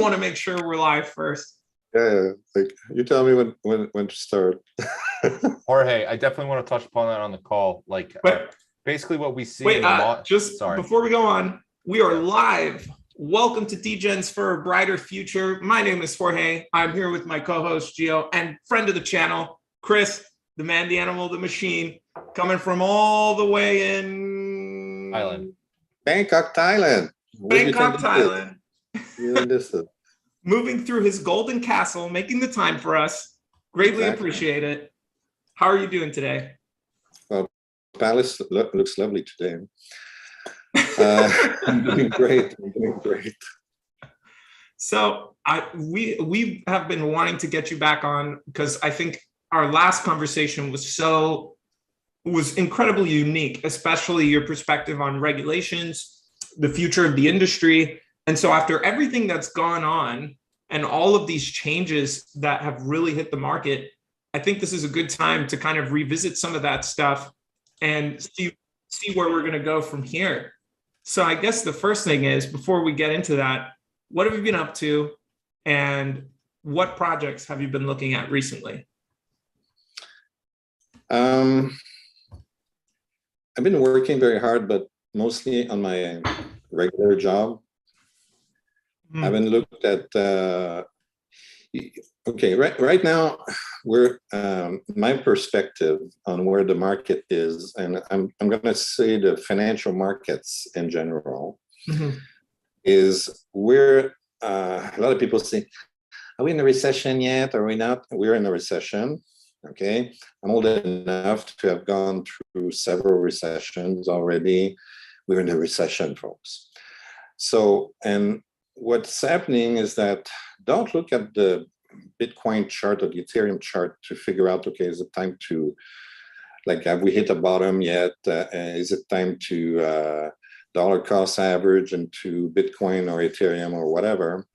want to make sure we're live first. Yeah, like you tell me when to start. Jorge, I definitely want to touch upon that on the call. Like basically what we see. Wait, just before we go on, we are live. Welcome to Degens for a Brighter Future. My name is Jorge. I'm here with my co-host Gio and friend of the channel, Chris, the man, the animal, the machine, coming from all the way in Thailand. Bangkok, Thailand. Bangkok, Thailand. Moving through his golden castle, making the time for us. Greatly appreciate it. How are you doing today? Well, Palace looks lovely today. I'm doing great. So we have been wanting to get you back on because I think our last conversation was incredibly unique, especially your perspective on regulations, the future of the industry. And so after everything that's gone on and all of these changes that have really hit the market, I think this is a good time to kind of revisit some of that stuff and see where we're going to go from here. So I guess the first thing is, before we get into that, what have you been up to and what projects have you been looking at recently? I've been working very hard, but mostly on my regular job. I haven't looked at right now we're my perspective on where the market is, and I'm going to say the financial markets in general, is where a lot of people say, are we in a recession yet? Are we not? We're in a recession. Okay, I'm old enough to have gone through several recessions already. We're in a recession, folks. So, and what's happening is that don't look at the Bitcoin chart or the Ethereum chart to figure out, okay, is it time to, like, have we hit a bottom yet? Is it time to dollar cost average into Bitcoin or Ethereum or whatever?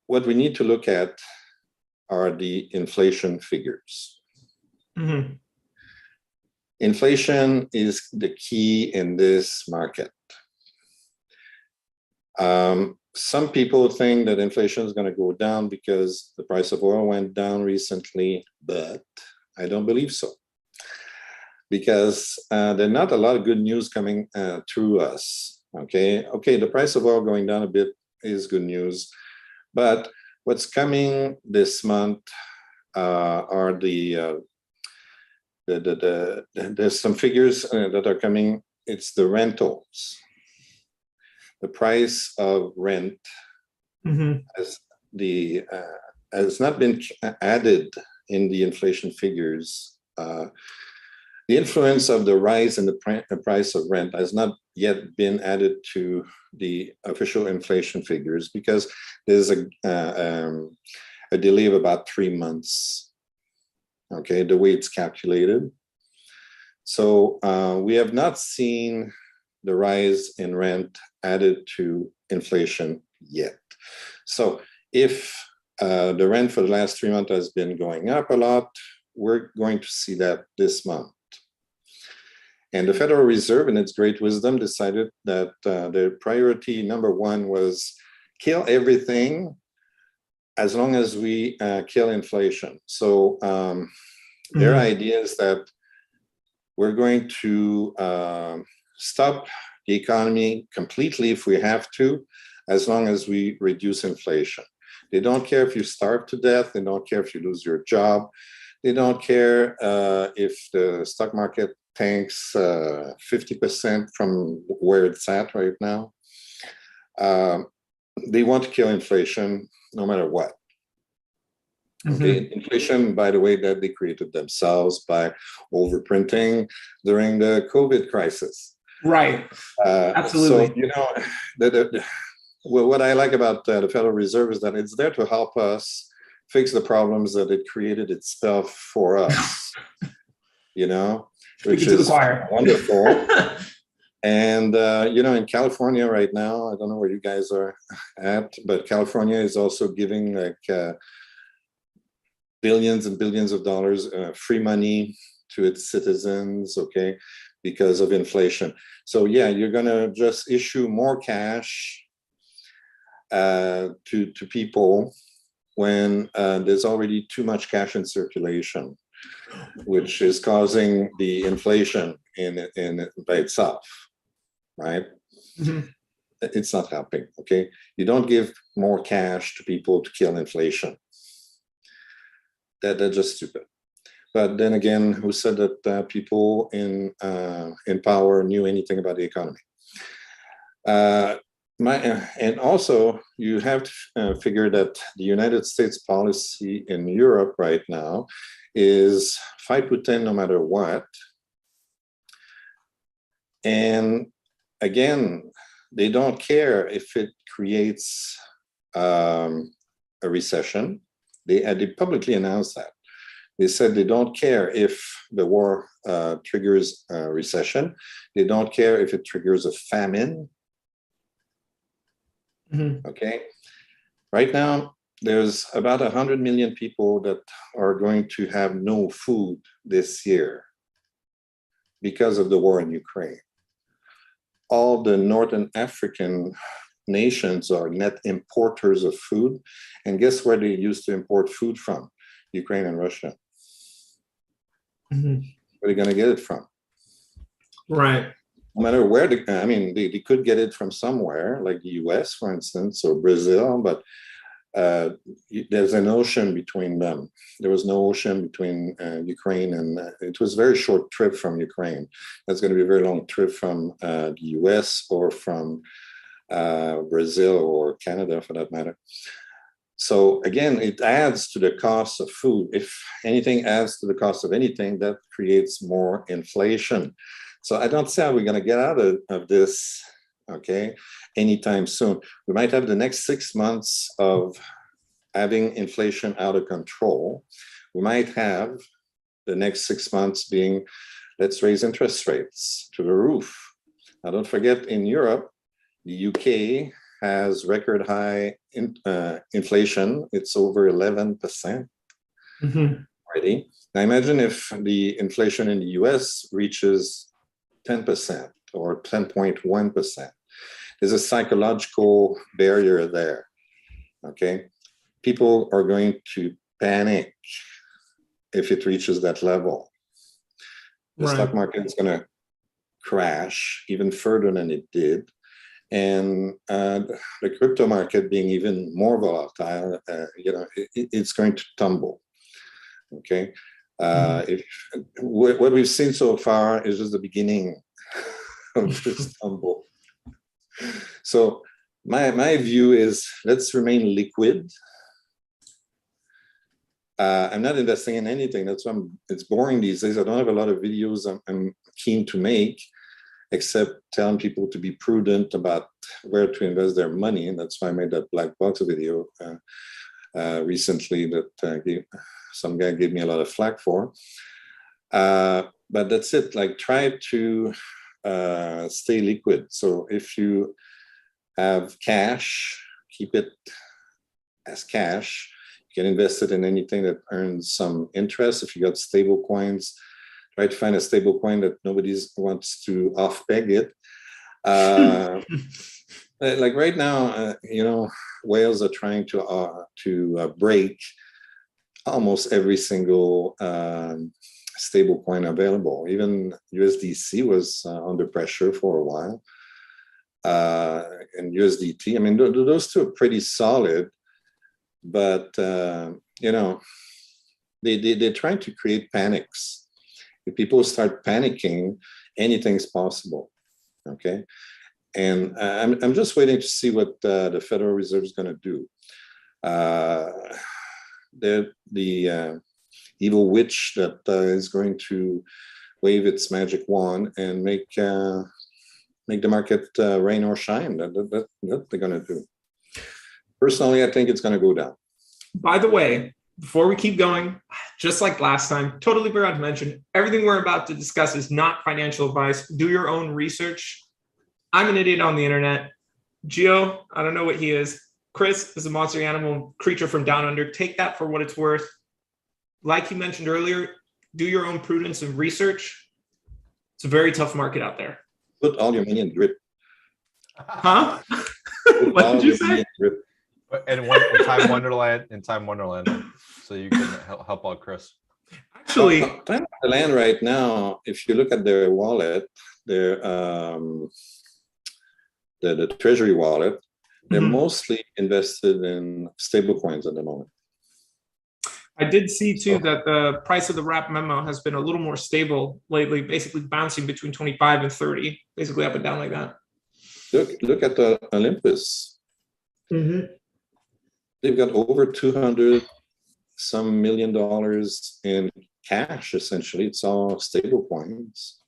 What we need to look at are the inflation figures. Inflation is the key in this market. Some people think that inflation is going to go down because the price of oil went down recently, but I don't believe so. Because there are not a lot of good news coming through us. Okay, the price of oil going down a bit is good news, but what's coming this month are there's some figures that are coming. It's the rentals. The price of rent has not been added in the inflation figures. The influence of the rise in the price of rent has not yet been added to the official inflation figures because there's a delay of about 3 months. Okay, the way it's calculated. So we have not seen the rise in rent added to inflation yet. So if the rent for the last 3 months has been going up a lot, we're going to see that this month. And the Federal Reserve, in its great wisdom, decided that their priority number one was kill everything as long as we kill inflation. So their idea is that we're going to stop the economy completely if we have to, as long as we reduce inflation. They don't care if you starve to death. They don't care if you lose your job. They don't care if the stock market tanks 50% from where it's at right now. They want to kill inflation no matter what. Okay. Inflation, by the way, that they created themselves by overprinting during the COVID crisis. Right. Absolutely. So, what I like about the Federal Reserve is that it's there to help us fix the problems that it created itself for us, which is wonderful. And, in California right now, I don't know where you guys are at, but California is also giving billions and billions of dollars free money to its citizens, okay, because of inflation. So yeah, you're gonna just issue more cash to people when there's already too much cash in circulation, which is causing the inflation in by itself, right? Mm-hmm. It's not helping, okay? You don't give more cash to people to kill inflation. That's just stupid. But then again, who said that people in power knew anything about the economy? And also, you have to figure that the United States policy in Europe right now is fight Putin no matter what. And again, they don't care if it creates a recession. They publicly announced that. They said they don't care if the war triggers a recession. They don't care if it triggers a famine. Mm-hmm. Okay. Right now, there's about 100 million people that are going to have no food this year because of the war in Ukraine. All the Northern African nations are net importers of food. And guess where they used to import food from? Ukraine and Russia. Mm-hmm. Where are they going to get it from? Right. No matter where, they could get it from somewhere, like the US, for instance, or Brazil, but there's an ocean between them. There was no ocean between Ukraine and it was a very short trip from Ukraine. That's going to be a very long trip from the US or from Brazil or Canada, for that matter. So again, it adds to the cost of food. If anything adds to the cost of anything, that creates more inflation. So I don't see how we're going to get out of this, okay, anytime soon. We might have the next 6 months of having inflation out of control. We might have the next 6 months being, let's raise interest rates to the roof. Now, don't forget, in Europe, the UK has record high inflation. It's over 11% already. Now, imagine if the inflation in the US reaches 10% or 10.1%. There's a psychological barrier there, okay? People are going to panic if it reaches that level. The stock market is going to crash even further than it did. And the crypto market being even more volatile, it's going to tumble, okay? What we've seen so far is just the beginning of this tumble. So my view is let's remain liquid. I'm not investing in anything. That's why it's boring these days. I don't have a lot of videos I'm keen to make, except telling people to be prudent about where to invest their money. And that's why I made that black box video recently that some guy gave me a lot of flack for. But that's it. Like, try to stay liquid. So if you have cash, keep it as cash. You can invest it in anything that earns some interest. If you got stable coins, try to find a stable coin that nobody wants to off-peg it. Like right now, whales are trying to break almost every single stable coin available. Even USDC was under pressure for a while. And USDT, I mean, those two are pretty solid, but, they're trying to create panics. If people start panicking, anything's possible, okay? And I'm just waiting to see what the Federal Reserve is going to do. The evil witch that is going to wave its magic wand and make the market rain or shine. That they're going to do. Personally, I think it's going to go down. By the way, before we keep going, just like last time, totally forgot to mention, everything we're about to discuss is not financial advice. Do your own research. I'm an idiot on the internet. Gio, I don't know what he is. Chris is a monster animal creature from down under. Take that for what it's worth. Like he mentioned earlier, do your own prudence and research. It's a very tough market out there. Put all your money in drip. Huh? What did you say? And in Time Wonderland, so you can help out Chris. Actually, Time Wonderland right now, if you look at their wallet, their the treasury wallet, they're mostly invested in stable coins at the moment. I did see too that the price of the wrap memo has been a little more stable lately, basically bouncing between 25 and 30, basically up and down like that. Look at the Olympus. They've got over 200 some million dollars in cash, essentially. It's all stable coins.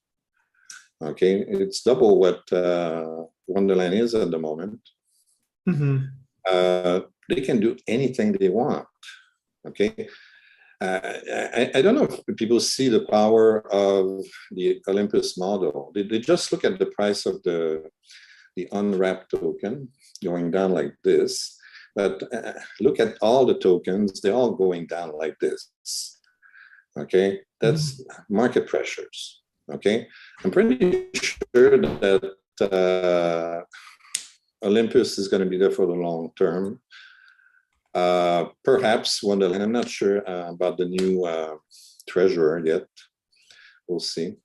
Okay, it's double what Wonderland is at the moment. They can do anything they want. Okay, I don't know if people see the power of the Olympus model. They just look at the price of the unwrapped token going down like this, but look at all the tokens, they're all going down like this. Okay, that's market pressures. Okay, I'm pretty sure that Olympus is going to be there for the long term. Perhaps Wonderland, I'm not sure about the new treasurer yet. We'll see.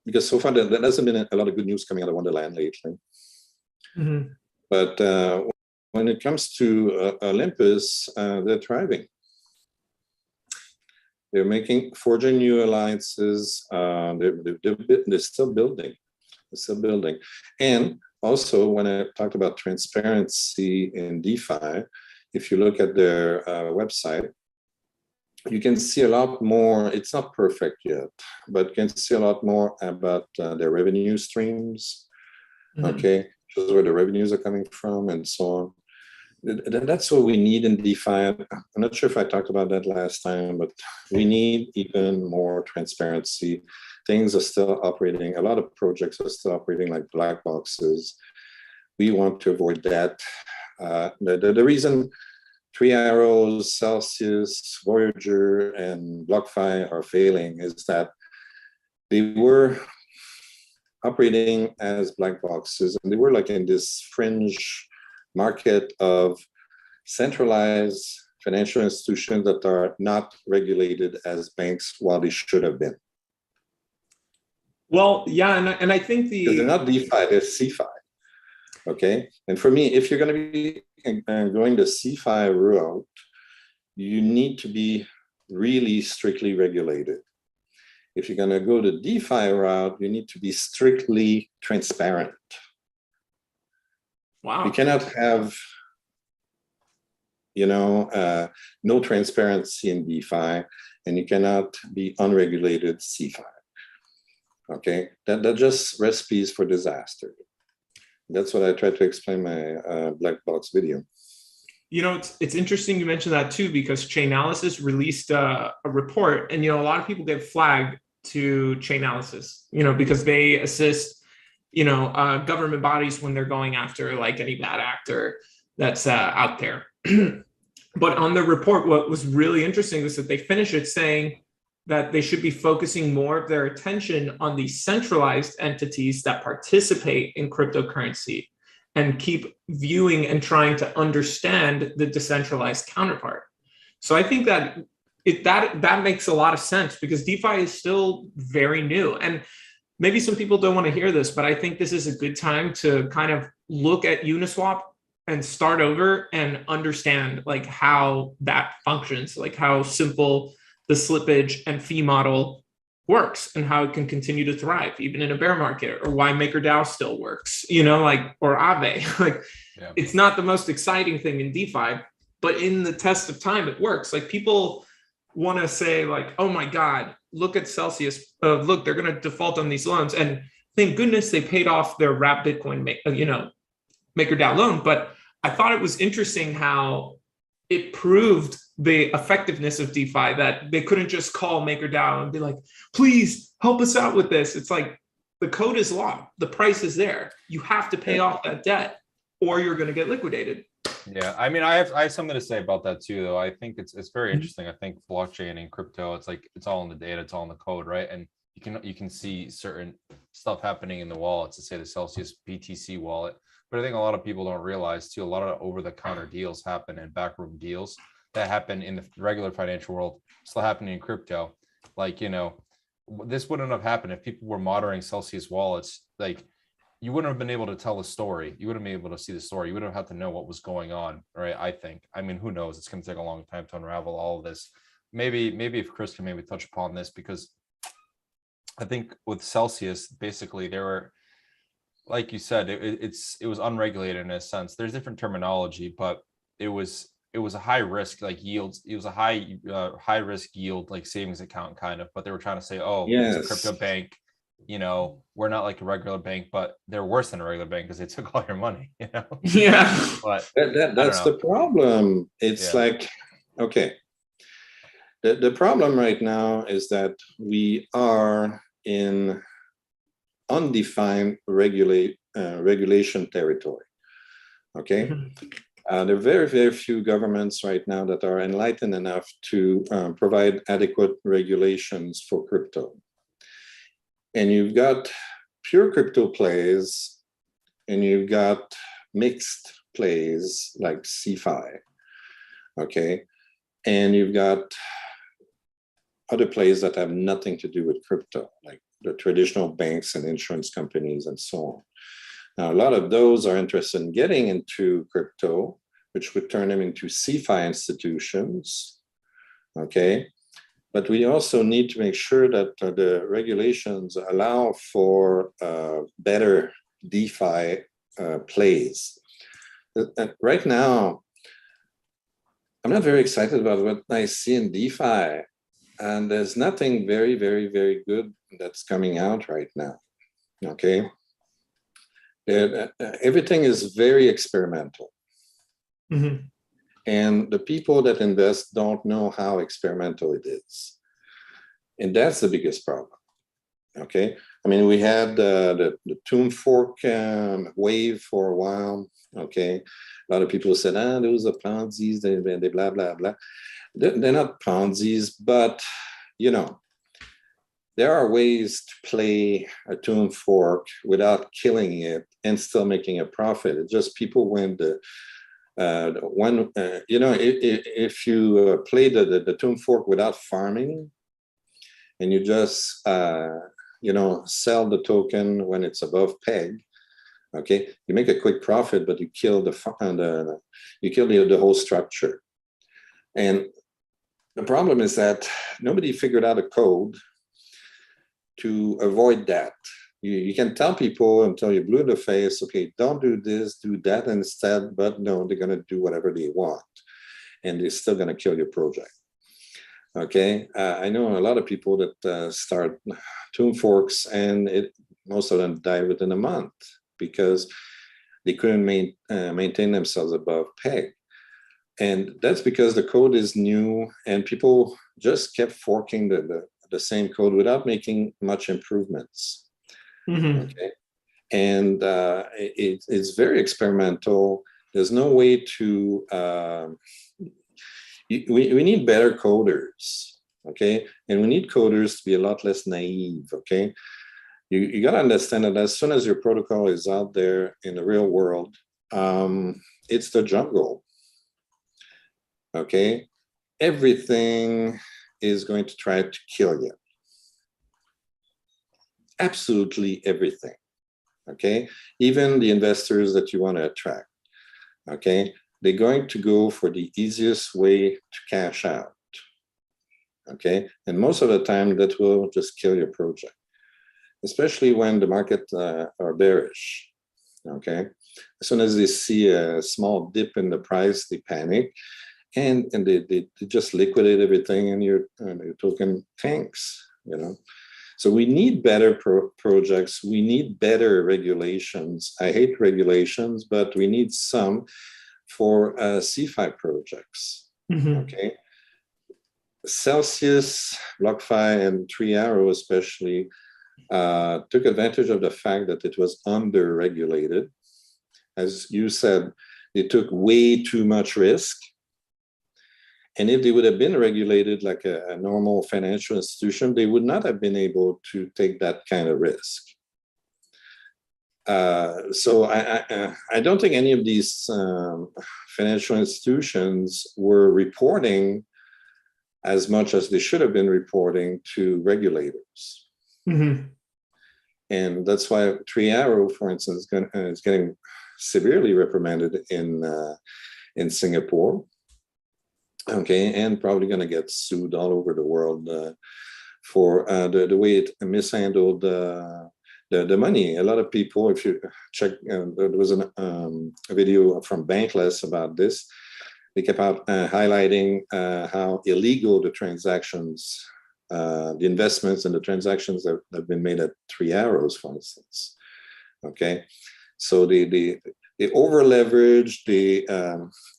Because so far there hasn't been a lot of good news coming out of Wonderland lately. But when it comes to Olympus, they're thriving. They're forging new alliances. They're still building. They're still building. And also, when I talked about transparency in DeFi, if you look at their website, you can see a lot more. It's not perfect yet, but you can see a lot more about their revenue streams. Okay, shows where the revenues are coming from and so on. That's what we need in DeFi. I'm not sure if I talked about that last time, but we need even more transparency. Things are still operating. A lot of projects are still operating like black boxes. We want to avoid that. The reason Three Arrows, Celsius, Voyager, and BlockFi are failing is that they were operating as black boxes, and they were like in this fringe market of centralized financial institutions that are not regulated as banks while they should have been. Well, yeah, and I think they're not DeFi, they're CeFi. Okay, and for me, if you're going to be going the CeFi route, you need to be really strictly regulated. If you're going to go the DeFi route, you need to be strictly transparent. Wow. You cannot have, no transparency in DeFi, and you cannot be unregulated CeFi. Okay, that just recipes for disaster. That's what I tried to explain in my black box video. It's interesting you mentioned that too, because Chainalysis released a report, and a lot of people get flagged to Chainalysis, because they assist government bodies when they're going after like any bad actor that's out there. But on the report, what was really interesting was that they finish it saying that they should be focusing more of their attention on the centralized entities that participate in cryptocurrency and keep viewing and trying to understand the decentralized counterpart. So I think that that makes a lot of sense, because DeFi is still very new. And maybe some people don't want to hear this, but I think this is a good time to kind of look at Uniswap and start over and understand like how that functions, like how simple the slippage and fee model works and how it can continue to thrive even in a bear market, or why MakerDAO still works, or Aave. It's not the most exciting thing in DeFi, but in the test of time, it works. Like, people want to say like, oh my God, look at Celsius. Look, they're going to default on these loans. And thank goodness they paid off their wrap Bitcoin, MakerDAO loan. But I thought it was interesting how it proved the effectiveness of DeFi, that they couldn't just call MakerDAO and be like, please help us out with this. It's like, the code is law. The price is there. You have to pay off that debt or you're going to get liquidated. Yeah, I mean, I have something to say about that too, though. I think it's very interesting. I think blockchain and crypto, it's like, it's all in the data, it's all in the code, right? And you can see certain stuff happening in the wallets. To say the Celsius BTC wallet, But I think a lot of people don't realize too, a lot of over-the-counter deals happen and backroom deals that happen in the regular financial world still happening in crypto. Like, this wouldn't have happened if people were monitoring Celsius wallets. Like, you wouldn't have been able to tell the story. You wouldn't be able to see the story. You wouldn't have had to know what was going on, right? I think. I mean, who knows? It's going to take a long time to unravel all of this. Maybe if Chris can maybe touch upon this, because I think with Celsius, basically there were, like you said, it was unregulated in a sense. There's different terminology, but it was a high risk like yields. It was a high risk yield like savings account kind of. But they were trying to say, oh, Yes. It's a crypto bank. We're not like a regular bank, but they're worse than a regular bank because they took all your money. Yeah. But that's the problem. It's like, okay. The problem right now is that we are in undefined regulation territory. Okay. There are very, very few governments right now that are enlightened enough to provide adequate regulations for crypto. And you've got pure crypto plays, and you've got mixed plays like CeFi. Okay. And you've got other plays that have nothing to do with crypto, like the traditional banks and insurance companies and so on. Now, a lot of those are interested in getting into crypto, which would turn them into CeFi institutions, okay? But we also need to make sure that the regulations allow for better DeFi plays. Right now, I'm not very excited about what I see in DeFi. And there's nothing very, very, very good that's coming out right now, okay? Everything is very experimental. Mm-hmm. And the people that invest don't know how experimental it is. And that's the biggest problem, okay? I mean, we had the tomb fork wave for a while, okay? A lot of people said, those are Ponzi's, they blah, blah, blah. They're not Ponzi's, but, there are ways to play a tomb fork without killing it and still making a profit. It's just people when if you play the tomb fork without farming and you just, sell the token when it's above peg, okay, you make a quick profit, but you kill the whole structure. And the problem is that nobody figured out a code to avoid that. You can tell people until you're blue in the face, okay, don't do this, do that instead, but no, they're going to do whatever they want. And they're still going to kill your project. Okay, I know a lot of people that start tomb forks and most of them die within a month because they couldn't maintain themselves above peg. And that's because the code is new and people just kept forking the same code without making much improvements. Mm-hmm. Okay. And it's very experimental. There's no way to, we need better coders, okay? And we need coders to be a lot less naive, okay? You got to understand that as soon as your protocol is out there in the real world, it's the jungle. Okay, everything is going to try to kill you. Absolutely everything. Okay, even the investors that you want to attract. Okay, they're going to go for the easiest way to cash out. Okay, and most of the time that will just kill your project, especially when the market are bearish. Okay, as soon as they see a small dip in the price, they panic. And they just liquidate everything and your token tanks, So we need better projects. We need better regulations. I hate regulations, but we need some for CeFi projects, okay? Celsius, BlockFi, and Three Arrow especially took advantage of the fact that it was under-regulated. As you said, they took way too much risk. And if they would have been regulated like a normal financial institution, they would not have been able to take that kind of risk. So I don't think any of these financial institutions were reporting as much as they should have been reporting to regulators. Mm-hmm. And that's why Three Arrow, for instance, is getting severely reprimanded in Singapore. Okay, and probably going to get sued all over the world for the way it mishandled the money. A lot of people, if you check, there was a video from Bankless about this. They kept out highlighting how illegal the transactions, the investments and the transactions that have been made at Three Arrows, for instance. Okay, so they over leveraged.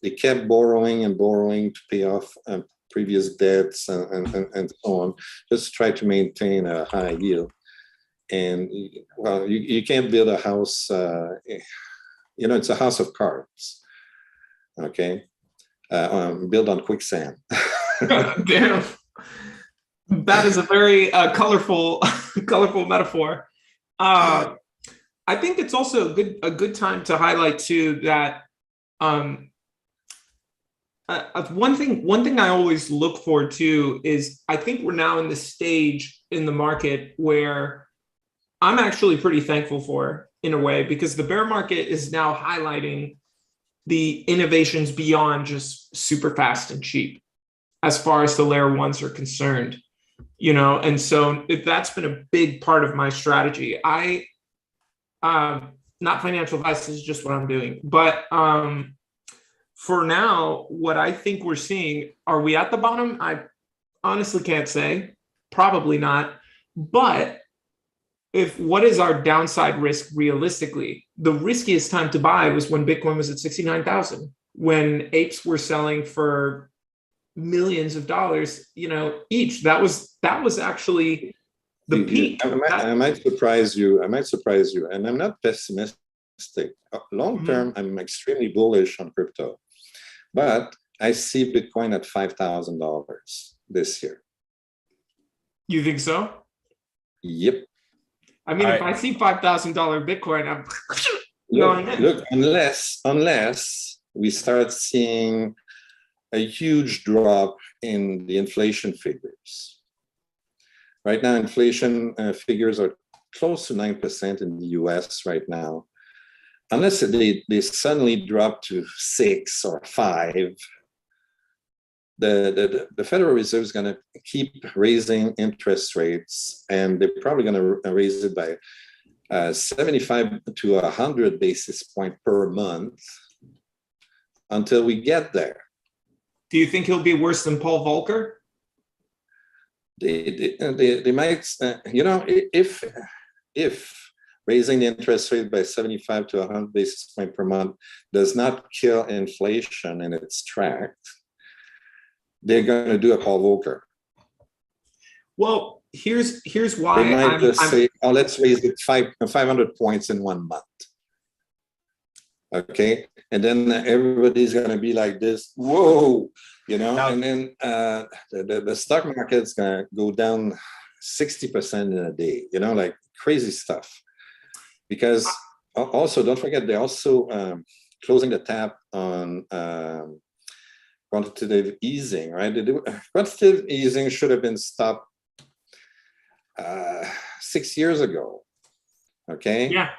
They kept borrowing and borrowing to pay off previous debts and so on, just to try to maintain a high yield. And well, you can't build a house. It's a house of cards. Okay, built on quicksand. Damn, that is a very colorful metaphor. I think it's also a good time to highlight too that one thing I always look for too is I think we're now in the stage in the market where I'm actually pretty thankful for, in a way, because the bear market is now highlighting the innovations beyond just super fast and cheap as far as the layer ones are concerned, and so that's been a big part of my strategy. Not financial advice, is just what I'm doing. But for now, what I think we're seeing, are we at the bottom? I honestly can't say. Probably not. But what is our downside risk realistically? The riskiest time to buy was when Bitcoin was at 69,000, when apes were selling for millions of dollars, each. That was actually the peak. I might surprise you, and I'm not pessimistic. Long term, I'm extremely bullish on crypto, but I see Bitcoin at $5,000 this year. You think so? Yep. I mean, if I see $5,000 Bitcoin, I'm going in. Look, unless we start seeing a huge drop in the inflation figures. Right now, inflation figures are close to 9% in the US right now. Unless they suddenly drop to 6 or 5, the Federal Reserve is going to keep raising interest rates, and they're probably going to raise it by 75 to 100 basis points per month until we get there. Do you think he'll be worse than Paul Volcker? They might, if raising the interest rate by 75 to 100 basis points per month does not kill inflation in its tracks, they're going to do a Paul Volcker. Well, here's why. They might say, "Oh, let's raise it 500 points in 1 month." Okay, and then everybody's going to be like this, whoa, and then the stock market's going to go down 60% in a day, like crazy stuff. Because also, don't forget, they're also closing the tap on quantitative easing, right? Quantitative easing should have been stopped 6 years ago, okay? Yeah.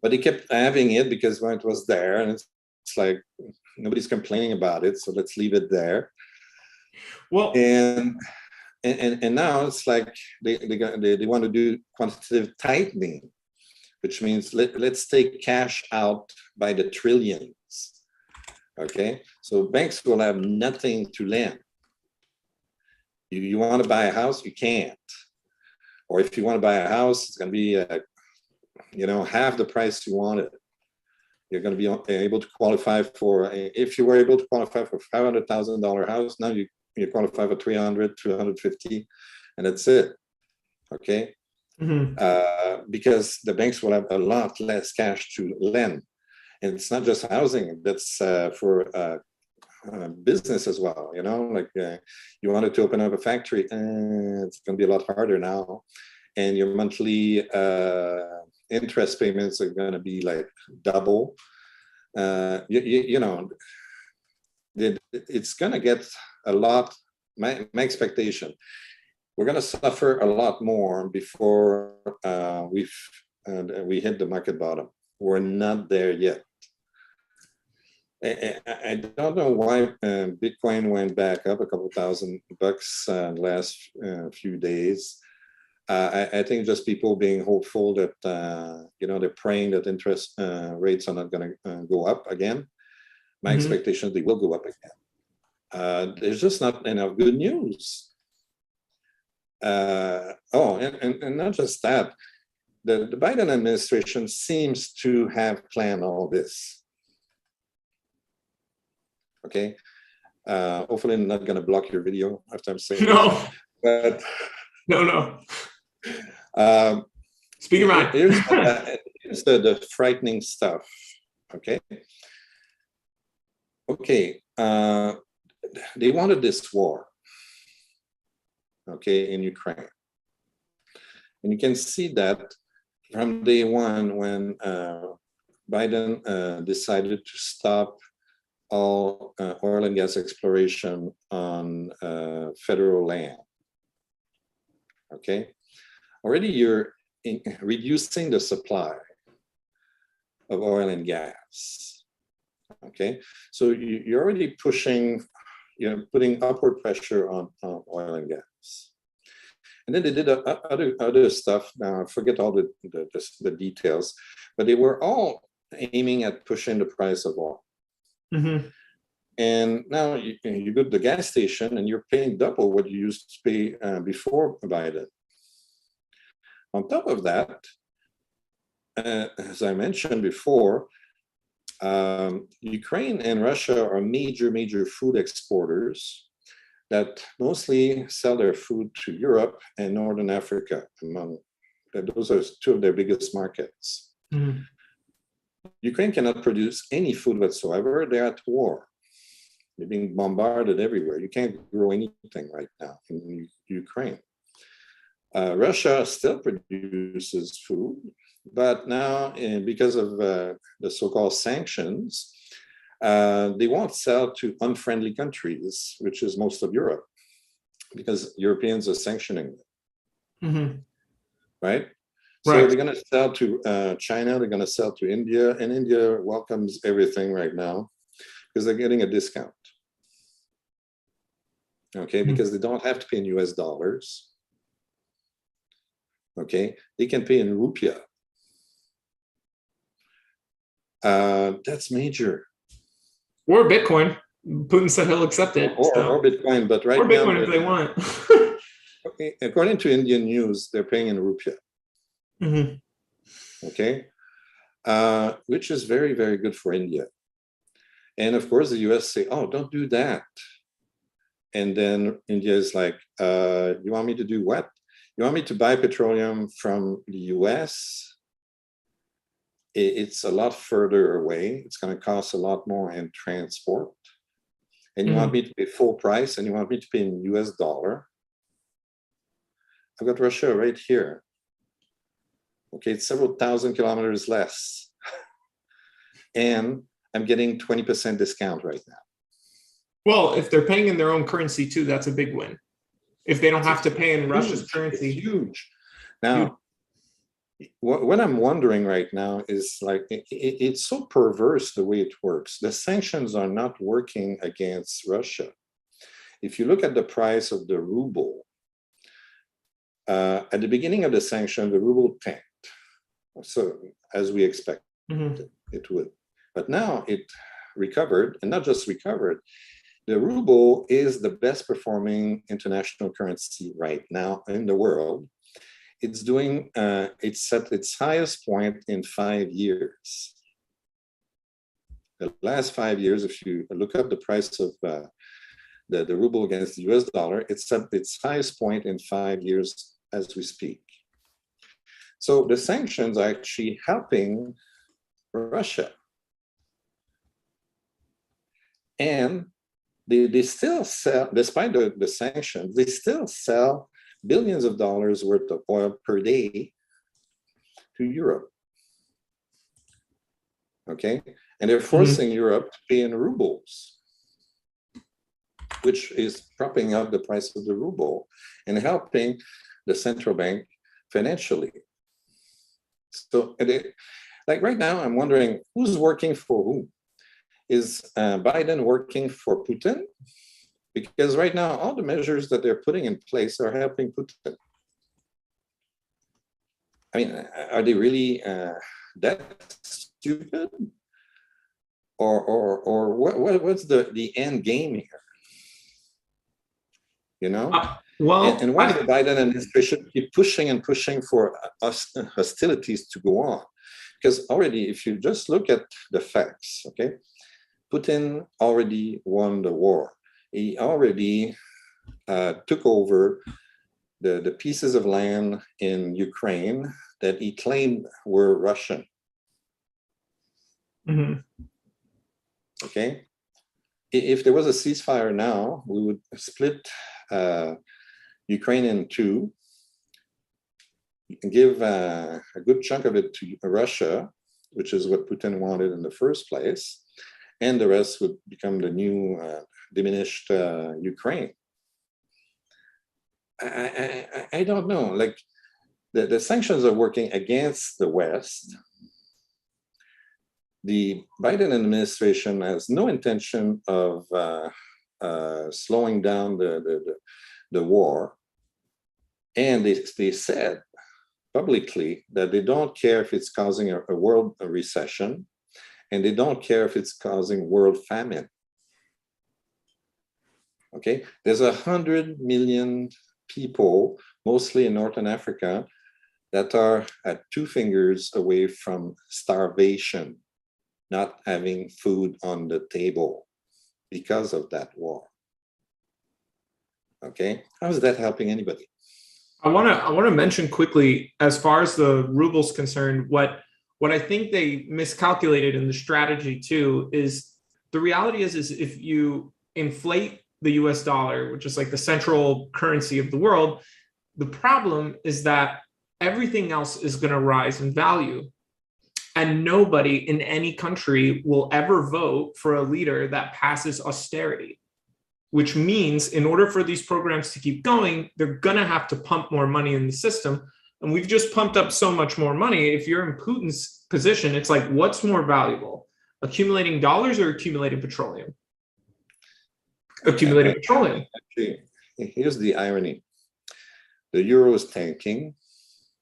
But they kept having it because when it was there, and it's like nobody's complaining about it, so let's leave it there. Well, and now it's like they want to do quantitative tightening, which means let's take cash out by the trillions. Okay, so banks will have nothing to lend. You want to buy a house, you can't. Or if you want to buy a house, it's going to be half the price you wanted. You're going to be able to qualify for, if you were able to qualify for $500,000 house, now you qualify for 300, 250, and that's it. Okay, because the banks will have a lot less cash to lend. And it's not just housing, that's for business as well. You wanted to open up a factory, it's going to be a lot harder now. And your monthly interest payments are going to be like double. You know, it's going to get a lot. My expectation, we're going to suffer a lot more before we hit the market bottom. We're not there yet. I don't know why Bitcoin went back up a couple $1,000 last few days. I think just people being hopeful that you know, they're praying that interest rates are not going to go up again. My expectation, they will go up again. There's just not enough good news. And not just that, the Biden administration seems to have planned all this. Okay, hopefully I'm not going to block your video after I'm saying no, this, but no. Speak your mind. Here's the frightening stuff. Okay. Okay. They wanted this war. Okay, in Ukraine, and you can see that from day one when Biden decided to stop all oil and gas exploration on federal land. Okay, already you're reducing the supply of oil and gas. Okay, so you're already pushing, putting upward pressure on oil and gas. And then they did other stuff. Now I forget all the details, but they were all aiming at pushing the price of oil. And now you go to the gas station and you're paying double what you used to pay before Biden. On top of that, as I mentioned before, Ukraine and Russia are major food exporters that mostly sell their food to Europe and Northern Africa. Those are two of their biggest markets. Ukraine cannot produce any food whatsoever. They're at war. They're being bombarded everywhere. You can't grow anything right now in Ukraine. Russia still produces food, but now because of the so-called sanctions, they won't sell to unfriendly countries, which is most of Europe, because Europeans are sanctioning them. Right? So they're going to sell to China, they're going to sell to India, and India welcomes everything right now because they're getting a discount. Okay, because they don't have to pay in US dollars. Okay, they can pay in rupiah. That's major. Or Bitcoin. Putin said he'll accept it. Or Bitcoin, but right now. Or Bitcoin if they want. Okay, according to Indian news, they're paying in rupiah. Okay, which is very good for India. And of course, the US say, "Oh, don't do that." And then India is like, "You want me to do what? You want me to buy petroleum from the US? It's a lot further away. It's going to cost a lot more in transport. And you want me to pay full price, and you want me to pay in US dollar? I've got Russia right here. Okay, it's several thousand kilometers less. And I'm getting 20% discount right now." Well, if they're paying in their own currency too, that's a big win. If they don't have to pay in Russia's currency. It's huge. Now, what I'm wondering right now is like, it's so perverse the way it works. The sanctions are not working against Russia. If you look at the price of the ruble, at the beginning of the sanction, the ruble tanked. So as we expected, it would. But now it recovered, and not just recovered, the ruble is the best performing international currency right now in the world. It's doing, it's at its highest point in 5 years. The last 5 years, if you look up the price of the ruble against the US dollar, it's at its highest point in 5 years as we speak. So the sanctions are actually helping Russia. And they still sell, despite the sanctions, they still sell billions of dollars worth of oil per day to Europe. okay? And they're forcing Europe to pay in rubles, which is propping up the price of the ruble and helping the central bank financially. So, like right now, I'm wondering who's working for who? Is Biden working for Putin? Because right now, all the measures that they're putting in place are helping Putin. I mean, are they really that stupid? Or what's the end game here? You know? And why the Biden administration keep pushing and pushing for hostilities to go on? Because already, if you just look at the facts, okay, Putin already won the war. He already took over the pieces of land in Ukraine that he claimed were Russian. Okay, if there was a ceasefire now, we would split Ukraine in two, give a good chunk of it to Russia, which is what Putin wanted in the first place, and the rest would become the new diminished Ukraine. I don't know, like the sanctions are working against the West. The Biden administration has no intention of slowing down the war. And they said publicly that they don't care if it's causing a world recession, and they don't care if it's causing world famine. Okay, there's 100 million people, mostly in Northern Africa, that are at 2 fingers away from starvation, not having food on the table because of that war. Okay, how is that helping anybody? I want to mention quickly, as far as the ruble's concerned, what I think they miscalculated in the strategy too is the reality is if you inflate the US dollar, which is like the central currency of the world, the problem is that everything else is going to rise in value. And nobody in any country will ever vote for a leader that passes austerity, which means in order for these programs to keep going, they're going to have to pump more money in the system. And we've just pumped up so much more money. If you're in Putin's position, it's like, what's more valuable, accumulating dollars or accumulating petroleum? Accumulating petroleum. Actually, here's the irony. The euro is tanking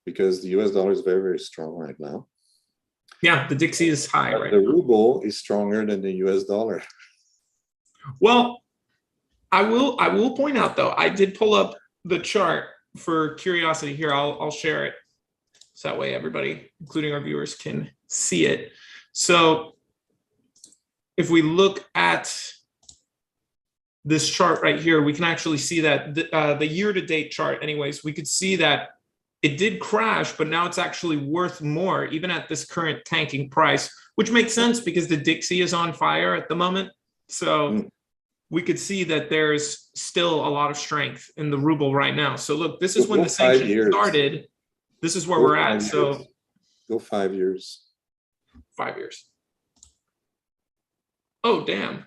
because the US dollar is very, very strong right now. Yeah, the Dixie is high right now. The ruble is stronger than the US dollar. Well, I will point out though, I did pull up the chart for curiosity here. I'll share it so that way everybody, including our viewers, can see it. So if we look at this chart right here, we can actually see that the year-to-date chart, anyways, we could see that it did crash, but now it's actually worth more, even at this current tanking price, which makes sense because the Dixie is on fire at the moment. So we could see that there's still a lot of strength in the ruble right now. So look, this is when the sanctions started. This is where we're at. So go 5 years. 5 years. Oh, damn.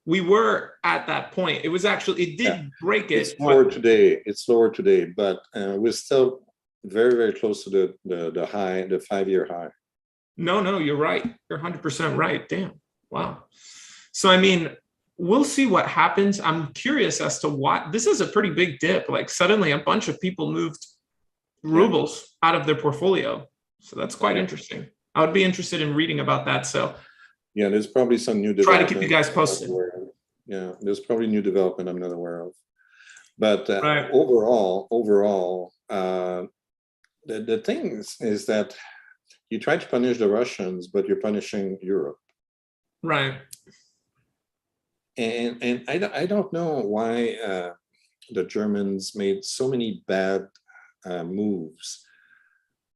We were at that point. It was actually, it did break it. It's lower today. It's lower today, but we're still very, very close to the high, the 5-year high. No, you're right. You're 100% right. Damn. Wow. So, I mean, we'll see what happens. I'm curious as to why. This is a pretty big dip. Like suddenly a bunch of people moved rubles out of their portfolio. So that's quite interesting. I would be interested in reading about that. So yeah, there's probably some new development. Try to keep you guys posted. Yeah, there's probably new development I'm not aware of. But right. overall, the thing is that you try to punish the Russians, but you're punishing Europe. Right. And I don't know why the Germans made so many bad moves.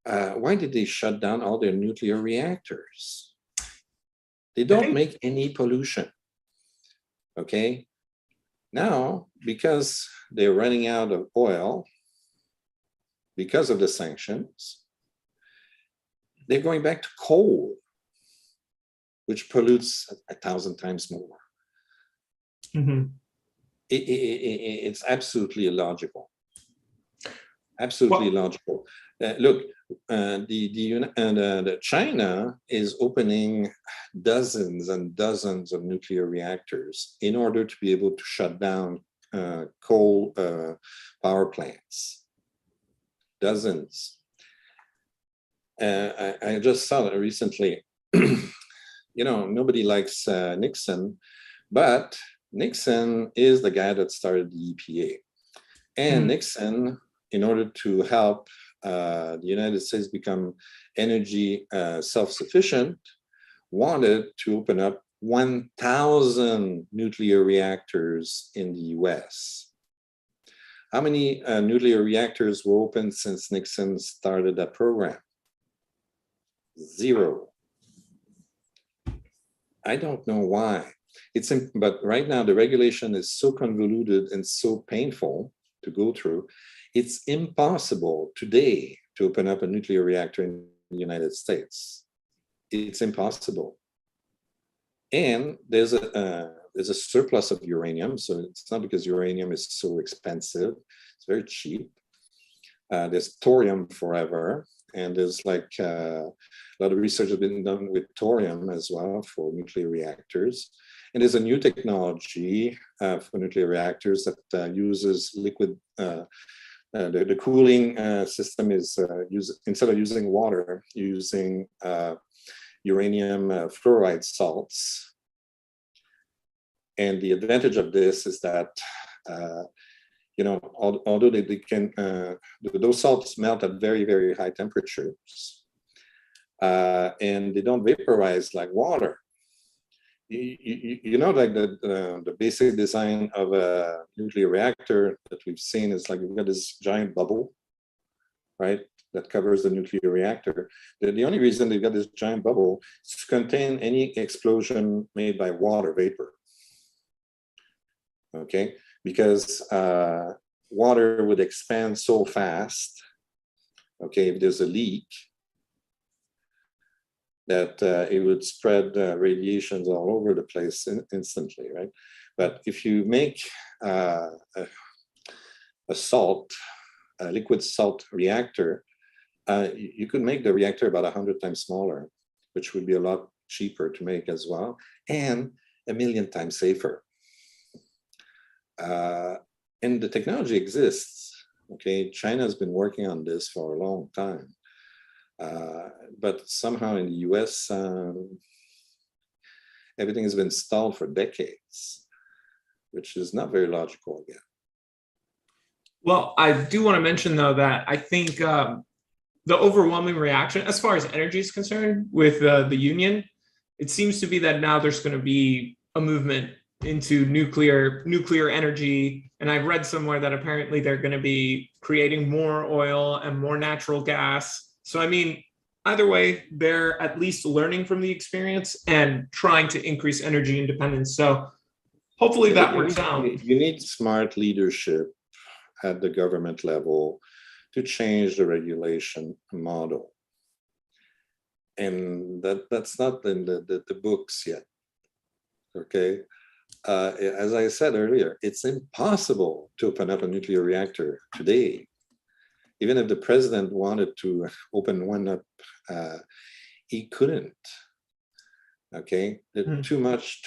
Why did they shut down all their nuclear reactors? They don't make any pollution. Okay. Now, because they're running out of oil, because of the sanctions, they're going back to coal. which pollutes 1,000 times more. It's absolutely illogical. Absolutely illogical. Look, China is opening dozens and dozens of nuclear reactors in order to be able to shut down coal power plants. Dozens. I just saw it recently. Nobody likes Nixon, but Nixon is the guy that started the EPA. And Nixon, in order to help the United States become energy self-sufficient, wanted to open up 1,000 nuclear reactors in the US. How many nuclear reactors were opened since Nixon started that program? 0. I don't know why. But right now the regulation is so convoluted and so painful to go through. It's impossible today to open up a nuclear reactor in the United States. It's impossible. And there's a surplus of uranium, so it's not because uranium is so expensive. It's very cheap. There's thorium forever, and there's like a lot of research has been done with thorium as well for nuclear reactors. And there's a new technology for nuclear reactors that uses liquid. The cooling system is instead of using water, using uranium fluoride salts. And the advantage of this is that, although they can, those salts melt at very, very high temperatures, and they don't vaporize like water. Like the basic design of a nuclear reactor that we've seen is like we've got this giant bubble, right, that covers the nuclear reactor. The only reason they've got this giant bubble is to contain any explosion made by water vapor. Okay, because water would expand so fast, okay, if there's a leak, that it would spread radiations all over the place instantly, right? But if you make a liquid salt reactor, you could make the reactor about 100 times smaller, which would be a lot cheaper to make as well, and 1,000,000 times safer. And the technology exists, okay? China has been working on this for a long time. But somehow in the US, everything has been stalled for decades, which is not very logical again. Well, I do want to mention, though, that I think the overwhelming reaction, as far as energy is concerned, with the union, it seems to be that now there's going to be a movement into nuclear energy. And I've read somewhere that apparently they're going to be creating more oil and more natural gas. So, I mean, either way, they're at least learning from the experience and trying to increase energy independence. So hopefully that works out. You need smart leadership at the government level to change the regulation model. And that's not in the books yet, okay? As I said earlier, it's impossible to open up a nuclear reactor today. Even if the president wanted to open one up, he couldn't. Okay, too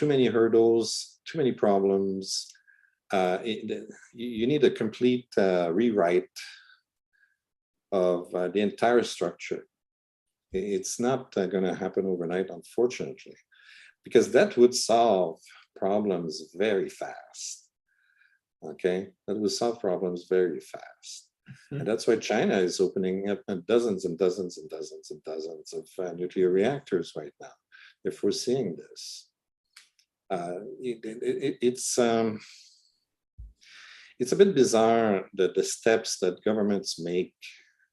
many hurdles, too many problems. You need a complete rewrite of the entire structure. It's not going to happen overnight, unfortunately, because that would solve problems very fast. Okay, that would solve problems very fast. And that's why China is opening up dozens and dozens and dozens and dozens of nuclear reactors right now. They're foreseeing this. It's a bit bizarre that the steps that governments make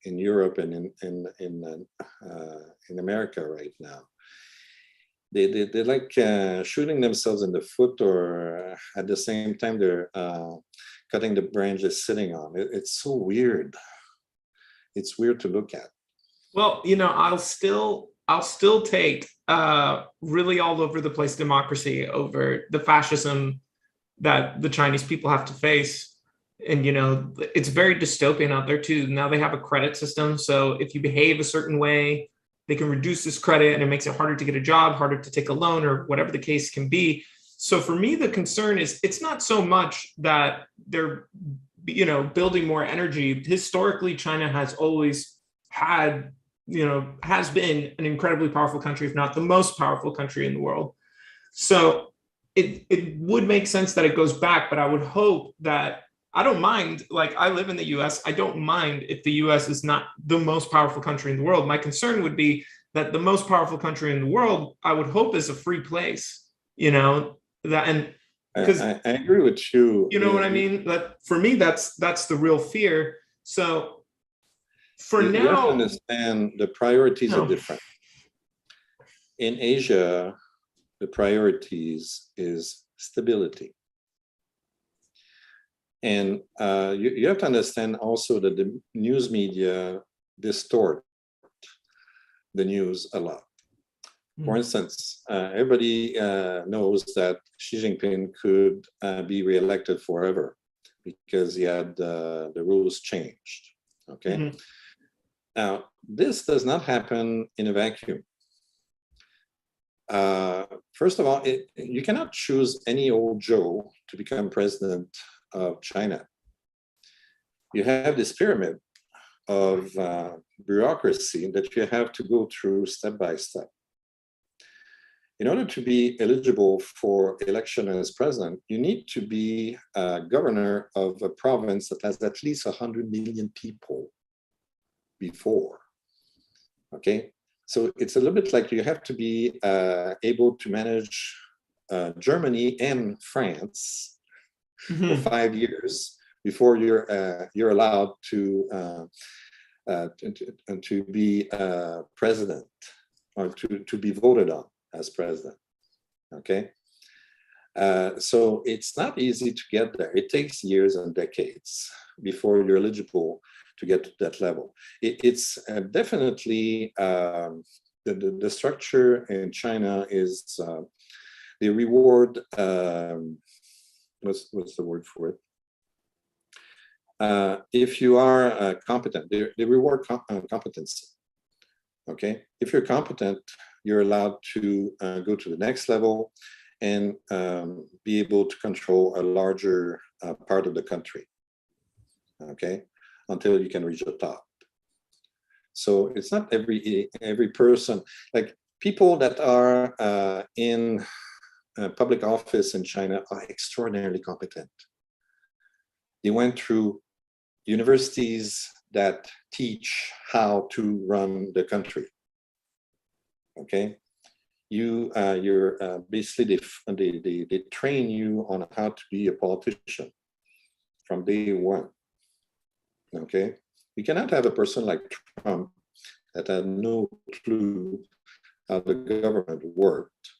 in Europe and in America right now. They're like shooting themselves in the foot, or at the same time they're cutting the branch they're sitting on. It's so weird. It's weird to look at. Well, I'll still I'll still take really all over the place democracy over the fascism that the Chinese people have to face. And, it's very dystopian out there too. Now they have a credit system. So if you behave a certain way, they can reduce this credit and it makes it harder to get a job, harder to take a loan, or whatever the case can be. So for me, the concern is it's not so much that they're, building more energy. Historically, China has always had, has been an incredibly powerful country, if not the most powerful country in the world. So it would make sense that it goes back, but I would hope that I don't mind, like I live in the US, I don't mind if the US is not the most powerful country in the world. My concern would be that the most powerful country in the world, I would hope, is a free place, that, and because I agree with you. You know what I mean? That for me, that's the real fear. So for now, you have to understand the priorities are different. In Asia, the priorities is stability. And you have to understand also that the news media distort the news a lot. For instance, everybody knows that Xi Jinping could be reelected forever because he had the rules changed. Okay. Now, this does not happen in a vacuum. First of all, you cannot choose any old Joe to become president of China. You have this pyramid of bureaucracy that you have to go through step by step. In order to be eligible for election as president, you need to be a governor of a province that has at least 100 million people before. Okay, so it's a little bit like you have to be able to manage Germany and France for 5 years before you're allowed to be president or to be voted on as president. Okay, so it's not easy to get there. It takes years and decades before you're eligible to get to that level. It's definitely the structure in China is they reward what's the word for it? If you are competent, they reward competency. Okay, if you're competent, you're allowed to go to the next level and be able to control a larger part of the country. Okay, until you can reach the top. So it's not every person, like people that are in public office in China are extraordinarily competent. They went through universities that teach how to run the country. Okay, you're basically they train you on how to be a politician from day one. Okay, you cannot have a person like Trump that had no clue how the government worked,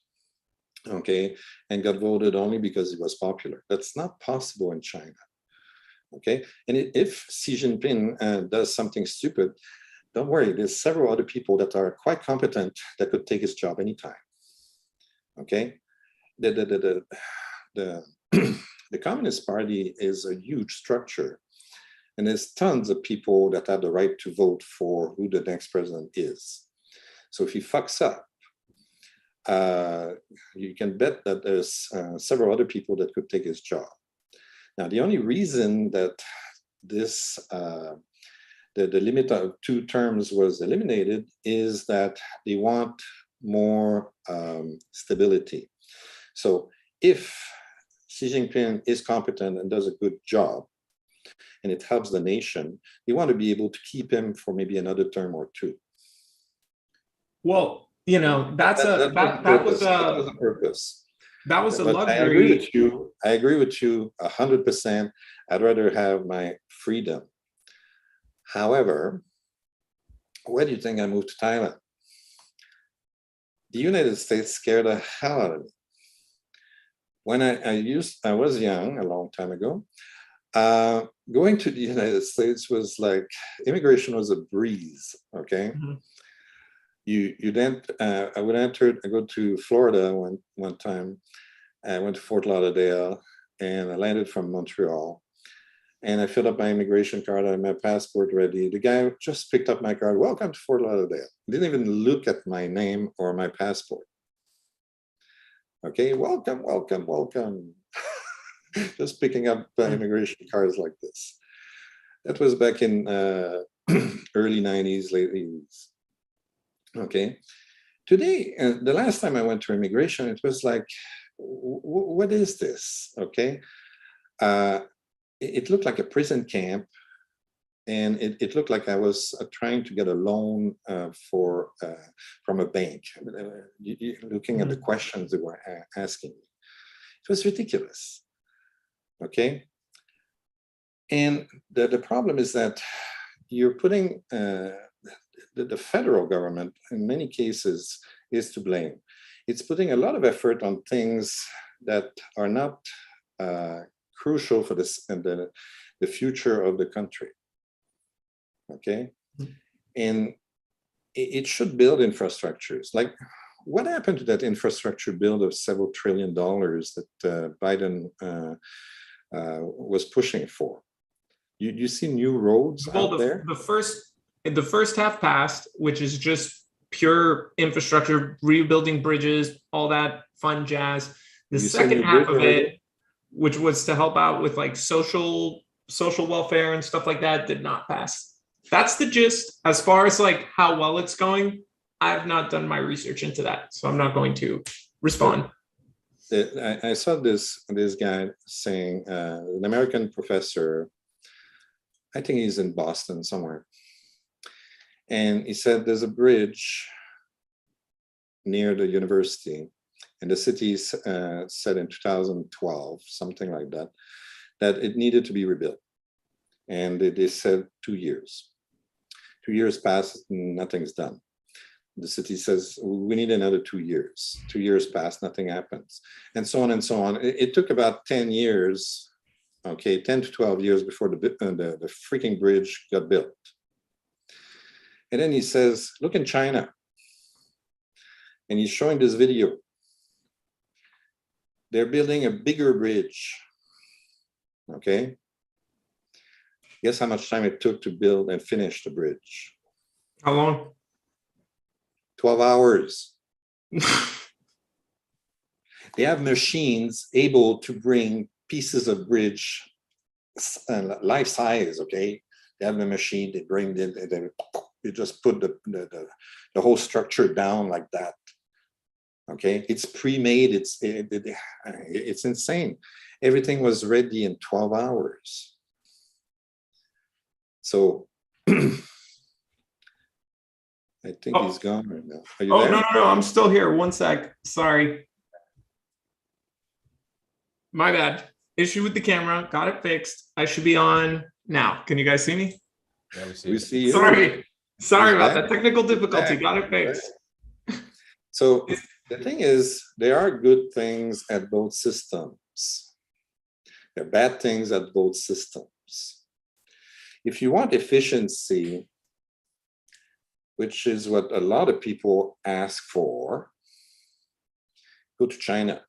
okay, and got voted only because he was popular. That's not possible in China. Okay, and if Xi Jinping does something stupid, don't worry, there's several other people that are quite competent that could take his job anytime. Okay, the Communist Party is a huge structure. And there's tons of people that have the right to vote for who the next president is. So if he fucks up, you can bet that there's several other people that could take his job. Now, the only reason that this, the limit of 2 terms was eliminated is that they want more stability. So if Xi Jinping is competent and does a good job, and it helps the nation, you want to be able to keep him for maybe another term or 2. Well, that was a purpose. That was a luxury. I agree with you 100%. I'd rather have my freedom. However, where do you think I moved to Thailand? The United States scared the hell out of me. When I was young, a long time ago, going to the United States was like, immigration was a breeze, okay? you then I go to Florida one time. I went to Fort Lauderdale and I landed from Montreal. And I filled up my immigration card. I had my passport ready. The guy just picked up my card. Welcome to Fort Lauderdale. Didn't even look at my name or my passport. Okay, welcome, welcome, welcome. Just picking up immigration cards like this. That was back in early 90s, late 80s. Okay. Today, the last time I went to immigration, it was like, what is this? Okay. It looked like a prison camp, and it looked like I was trying to get a loan from a bank. Looking at the questions they were asking me, it was ridiculous. Okay, and the problem is that you're putting the federal government, in many cases, is to blame. It's putting a lot of effort on things that are not crucial for this and the future of the country. Okay, and it should build infrastructures. Like, what happened to that infrastructure build of several $1 trillion that Biden was pushing for? You see new roads out there? The first half passed, which is just pure infrastructure, rebuilding bridges, all that fun jazz. The second half of it, which was to help out with like social welfare and stuff like that, did not pass. That's the gist. As far as like how well it's going, I've not done my research into that, so I'm not going to respond. I saw this guy saying, an American professor, I think he's in Boston somewhere, and he said there's a bridge near the university, and the city said in 2012, something like that, that it needed to be rebuilt. And they said 2 years. 2 years passed, nothing's done. The city says, we need another 2 years. 2 years passed, nothing happens. And so on and so on. It took about 10 years, okay, 10 to 12 years before the freaking bridge got built. And then he says, look in China. And he's showing this video. They're building a bigger bridge, okay? Guess how much time it took to build and finish the bridge? How long? 12 hours. They have machines able to bring pieces of bridge life size, okay? They have the machine, they bring it, they just put the whole structure down like that. Okay, it's pre-made, it's insane. Everything was ready in 12 hours. So I think he's gone right now. Are you there? No, I'm still here. One sec. Sorry. My bad. Issue with the camera. Got it fixed. I should be on now. Can you guys see me? Yeah, we see you. Sorry about that technical difficulty. Got it fixed. So the thing is, there are good things at both systems. There are bad things at both systems. If you want efficiency, which is what a lot of people ask for, go to China.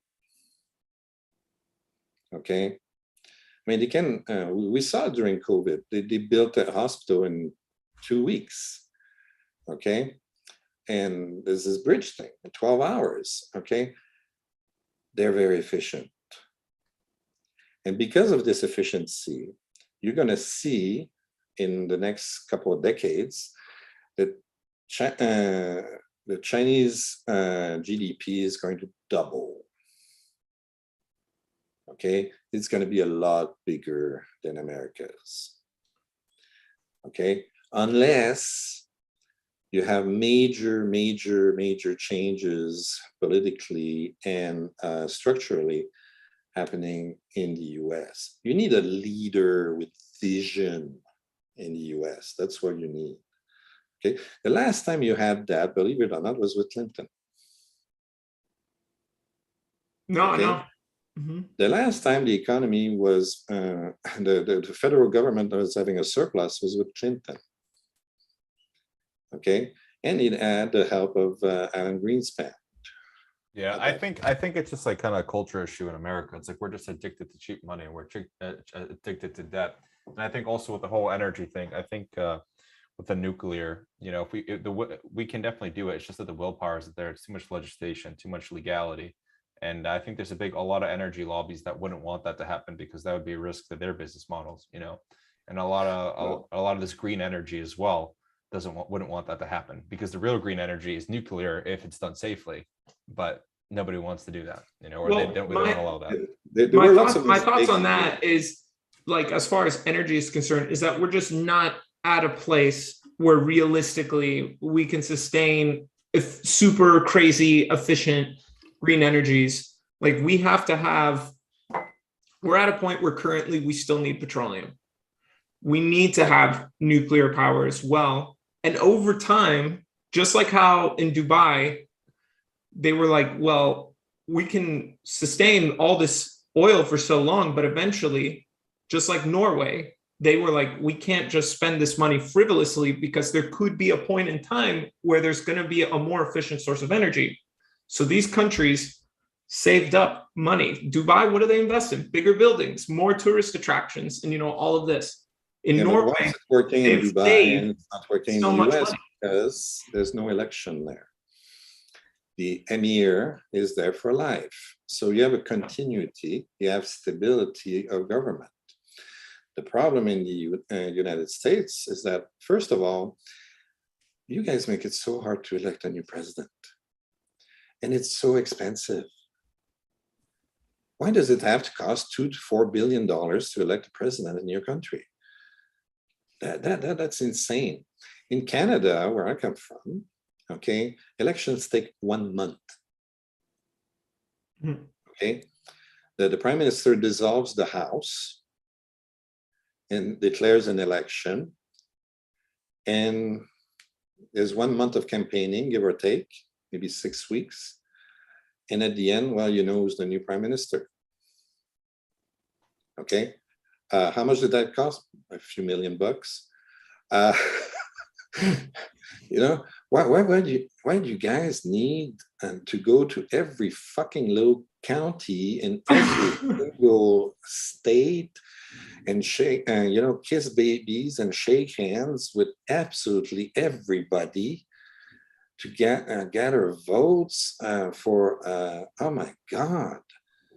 Okay? I mean, they can, we saw during COVID, they built a hospital in 2 weeks. Okay? And there's this bridge thing in 12 hours, okay? They're very efficient. And because of this efficiency, you're gonna see in the next couple of decades that the Chinese GDP is going to double, okay? It's gonna be a lot bigger than America's, okay? Unless you have major changes politically and structurally happening in the US. You need a leader with vision in the US. That's what you need. Okay. The last time you had that, believe it or not, was with Clinton. No, okay? no. Mm-hmm. The last time the economy was, the federal government was having a surplus was with Clinton. Okay, and it had the help of Alan Greenspan. Yeah, I think it's just like kind of a culture issue in America. It's like we're just addicted to cheap money and we're addicted to debt. And I think also with the whole energy thing, I think with the nuclear, we can definitely do it. It's just that the willpower is there. It's too much legislation, too much legality. And I think there's a lot of energy lobbies that wouldn't want that to happen because that would be a risk to their business models, and a lot of this green energy as well wouldn't want that to happen, because the real green energy is nuclear if it's done safely, but nobody wants to do that, or they don't allow that. My thoughts on that is, like, as far as energy is concerned, is that we're just not at a place where realistically we can sustain super crazy efficient green energies. Like, we're at a point where currently we still need petroleum. We need to have nuclear power as well. And over time, just like how in Dubai, they were like, well, we can sustain all this oil for so long, but eventually, just like Norway, they were like, we can't just spend this money frivolously, because there could be a point in time where there's going to be a more efficient source of energy. So these countries saved up money. Dubai, what do they invest in? Bigger buildings, more tourist attractions, and all of this. In Norway, it's working in Dubai and it's not working in the US because there's no election there. The emir is there for life. So you have a continuity, you have stability of government. The problem in the United States is that, first of all, you guys make it so hard to elect a new president. And it's so expensive. Why does it have to cost $2 to $4 billion to elect a president in your country? That's insane. In Canada, where I come from, okay, elections take 1 month. Okay, the prime minister dissolves the House and declares an election, and there's 1 month of campaigning, give or take, maybe 6 weeks, and at the end, well, who's the new prime minister. Okay, how much did that cost? A few $million. Why do you guys need to go to every fucking little county in every single state and shake, kiss babies and shake hands with absolutely everybody to gather votes for? Oh my God!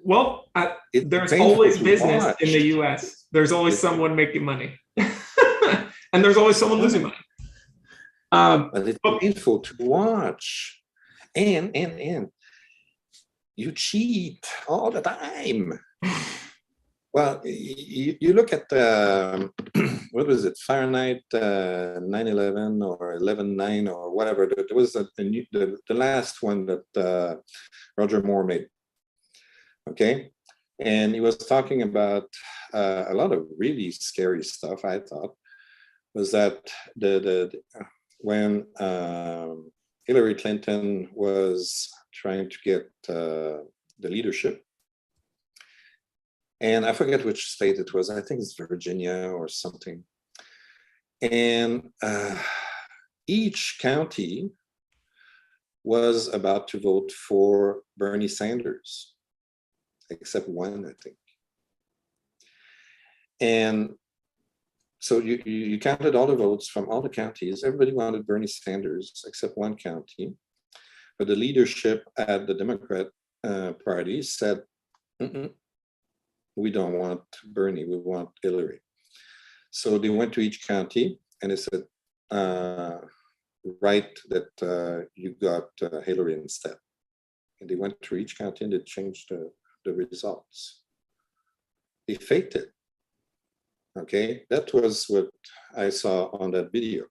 Well, there's always business in the US. There's always someone making money, and there's always someone losing money. But it's painful to watch, and you cheat all the time. Well, you look at what was it, Fahrenheit 9/11 or 11/9 or whatever. There was the last one that Roger Moore made. Okay, and he was talking about a lot of really scary stuff. I thought was that when Hillary Clinton was trying to get the leadership, and I forget which state it was. I think it's Virginia or something. And each county was about to vote for Bernie Sanders, except one, I think. And so you counted all the votes from all the counties. Everybody wanted Bernie Sanders except one county. But the leadership at the Democrat Party said, we don't want Bernie, we want Hillary. So they went to each county and they said, write that you got Hillary instead. And they went to each county and they changed the results. They faked it. Okay, that was what I saw on that video.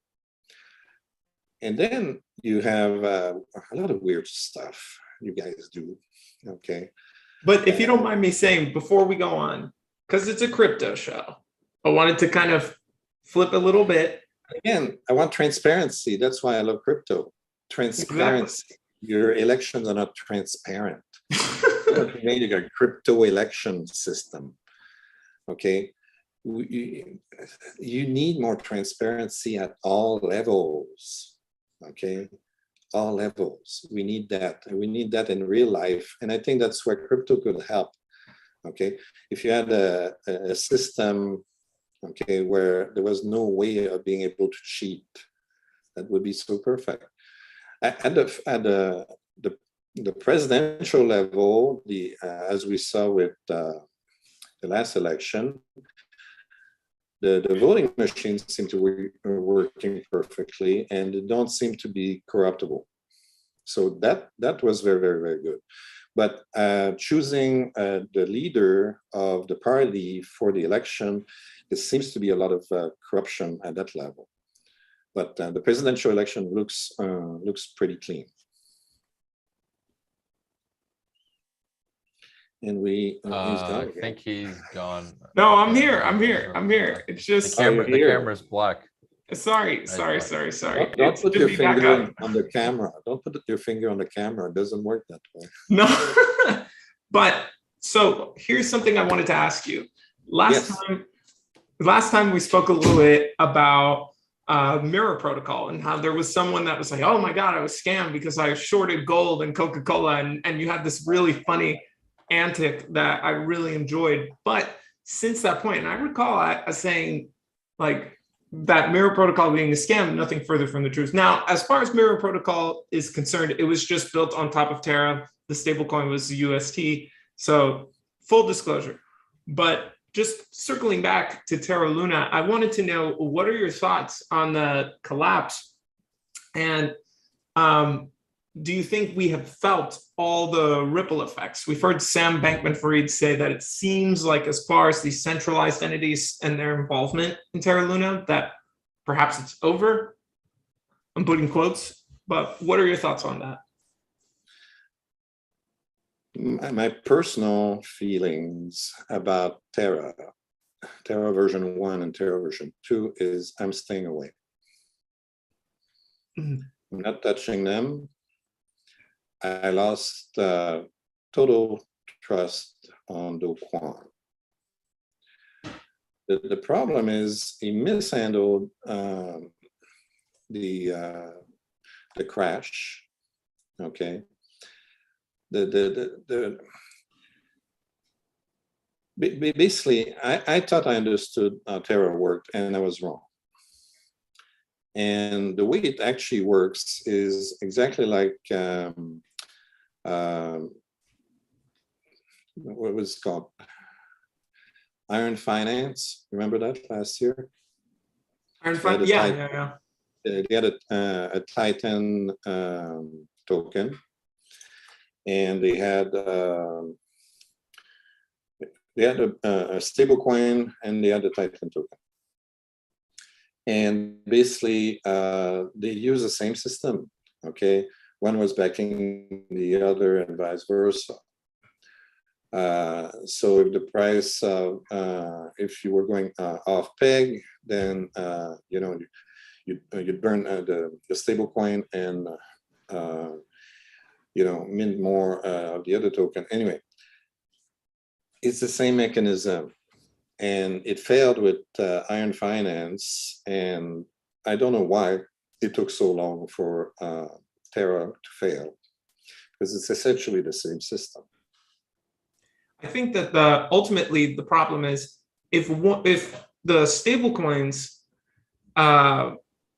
And then you have a lot of weird stuff you guys do. Okay. But if you don't mind me saying, before we go on, because it's a crypto show, I wanted to kind of flip a little bit. Again, I want transparency. That's why I love crypto. Transparency. Exactly. Your elections are not transparent. You made a crypto election system. Okay. You need more transparency at all levels. okay? All levels. We need that. We need that in real life. And I think that's where crypto could help, okay? If you had a system, okay, where there was no way of being able to cheat, that would be so perfect. At the presidential level, as we saw with the last election, the voting machines seem to be working perfectly, and they don't seem to be corruptible. So that was very, very, very good. But choosing the leader of the party for the election, there seems to be a lot of corruption at that level. But the presidential election looks pretty clean. And he's gone again. I think he's gone. No, I'm here. It's just the camera's black. Sorry. Don't put your finger on the camera. Don't put your finger on the camera. It doesn't work that way. No. But so here's something I wanted to ask you. Last time we spoke a little bit about Mirror Protocol and how there was someone that was like, oh my God, I was scammed because I shorted gold and Coca-Cola, and you had this really funny antic that I really enjoyed. But since that point, and I recall saying like that Mirror Protocol being a scam, nothing further from the truth. Now, as far as Mirror Protocol is concerned, it was just built on top of Terra. The stablecoin was the UST. So full disclosure. But just circling back to Terra Luna, I wanted to know, what are your thoughts on the collapse? And do you think we have felt all the ripple effects? We've heard Sam Bankman-Fried say that it seems like, as far as these centralized entities and their involvement in Terra Luna, that perhaps it's over. I'm putting quotes, but what are your thoughts on that? My personal feelings about Terra version 1 and Terra version 2 is I'm staying away. I'm not touching them. I lost total trust on Do Kwon. The problem is he mishandled the crash. Okay. Basically, I thought I understood how Terra worked, and I was wrong. And the way it actually works is exactly like what was it called? Iron Finance. Remember that last year? Iron Finance, yeah. They had a Titan token, and they had a stable coin, and they had a Titan token. And basically, they use the same system, okay? One was backing the other and vice versa. So if the price, if you were going off peg, then, you'd burn the stable coin and, mint more of the other token. Anyway, it's the same mechanism. And it failed with Iron Finance, and I don't know why it took so long for Terra to fail, because it's essentially the same system. I think that ultimately the problem is if the stablecoins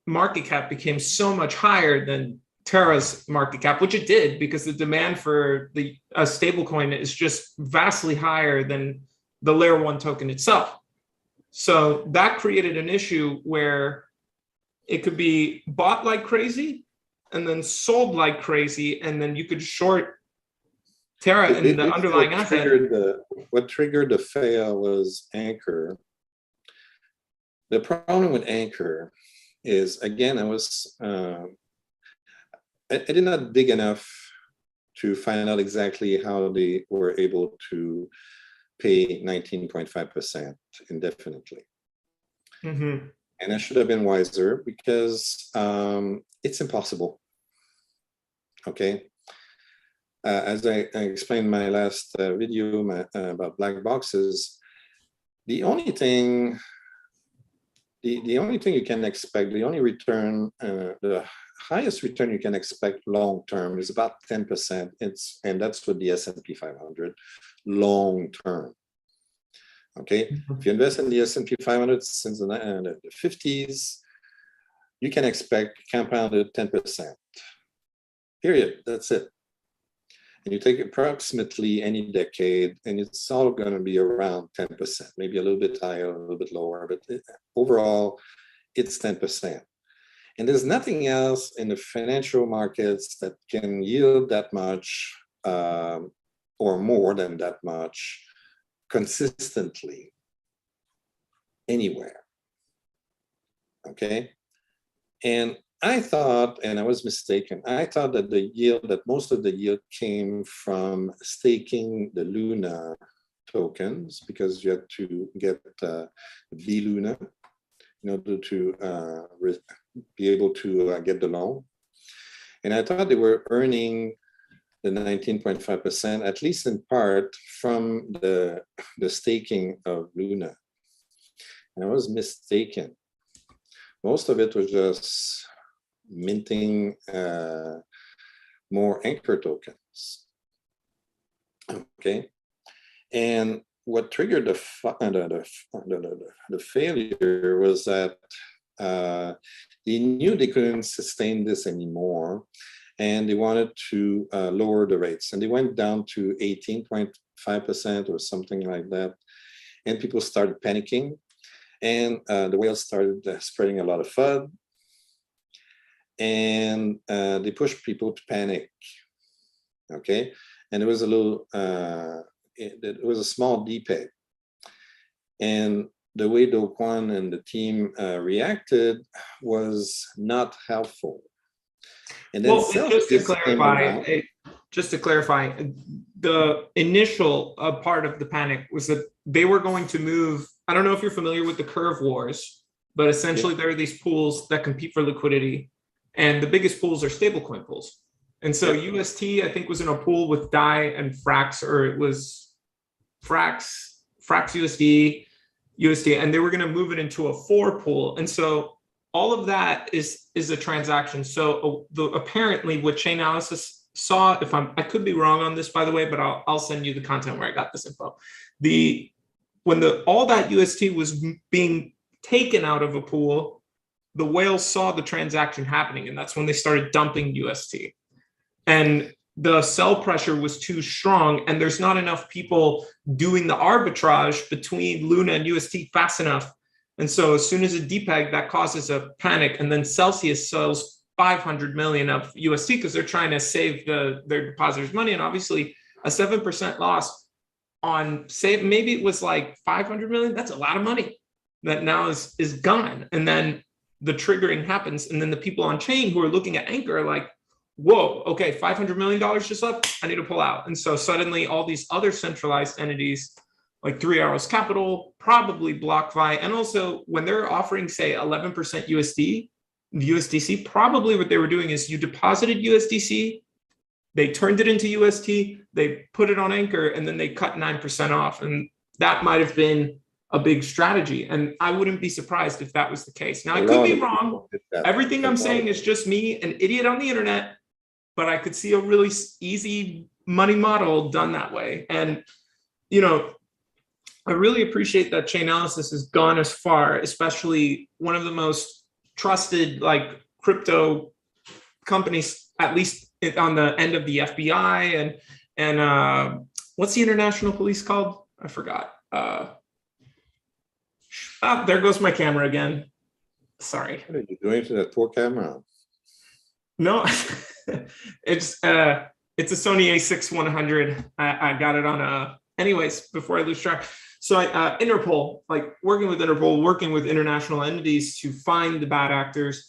market cap became so much higher than Terra's market cap, which it did, because the demand for the stablecoin is just vastly higher than the layer 1 token itself. So that created an issue where it could be bought like crazy and then sold like crazy, and then you could short Terra and the underlying asset. What triggered the fail was Anchor. The problem with Anchor is, again, I did not dig enough to find out exactly how they were able to pay 19.5% indefinitely. Mm-hmm. And I should have been wiser, because it's impossible. Okay. As I explained in my last video about black boxes, the only thing you can expect, the only return, the highest return you can expect long term is about 10%. And that's with the S&P 500 long term. Okay, if you invest in the S&P 500 since the 50s, you can expect compounded 10%. Period. That's it. And you take approximately any decade, and it's all going to be around 10%, maybe a little bit higher, a little bit lower, but overall, it's 10%. And there's nothing else in the financial markets that can yield that much or more than that much consistently anywhere. Okay? And I thought, and I was mistaken, I thought that most of the yield came from staking the Luna tokens, because you had to get V Luna in order to be able to get the loan. And I thought they were earning the 19.5%, at least in part, from the staking of Luna. And I was mistaken. Most of it was just minting more anchor tokens. Okay, and what triggered the failure was that they knew they couldn't sustain this anymore, and they wanted to lower the rates, and they went down to 18.5% or something like that, and people started panicking, and the whales started spreading a lot of FUD, and they pushed people to panic. Okay, and it was a little, it was a small depeg, and the way Do Kwon and the team reacted was not helpful. And then, well, just to clarify, the initial part of the panic was that they were going to move. I don't know if you're familiar with the curve wars, but essentially there are these pools that compete for liquidity, and the biggest pools are stablecoin pools. And so UST, I think, was in a pool with DAI and Frax, or it was Frax USD, and they were going to move it into a 4 pool. And so all of that is a transaction. So apparently what Chainalysis saw, I could be wrong on this, by the way, but I'll send you the content where I got this info. When all that UST was being taken out of a pool, the whales saw the transaction happening, and that's when they started dumping UST. And the sell pressure was too strong, and there's not enough people doing the arbitrage between Luna and UST fast enough. And so as soon as it depeg, that causes a panic, and then Celsius sells 500 million of UST because they're trying to save their depositors' money. And obviously a 7% loss on, say, maybe it was like 500 million, that's a lot of money that now is gone. And then the triggering happens, and then the people on chain who are looking at Anchor are like, whoa, okay, $500 million just left, I need to pull out. And so suddenly all these other centralized entities like 3 Arrows Capital, probably BlockFi, and also when they're offering, say, 11% USDC, probably what they were doing is you deposited USDC, they turned it into UST, they put it on Anchor, and then they cut 9% off. And that might have been a big strategy. And I wouldn't be surprised if that was the case. Now, I could be wrong. Everything I'm saying is just me, an idiot on the internet, but I could see a really easy money model done that way. And, I really appreciate that Chainalysis has gone as far, especially one of the most trusted crypto companies, at least on the end of the FBI and what's the international police called? I forgot. There goes my camera again. Sorry. What are you doing to that poor camera? No, it's a Sony A6100. I got it on anyways, before I lose track. So Interpol, working with international entities to find the bad actors.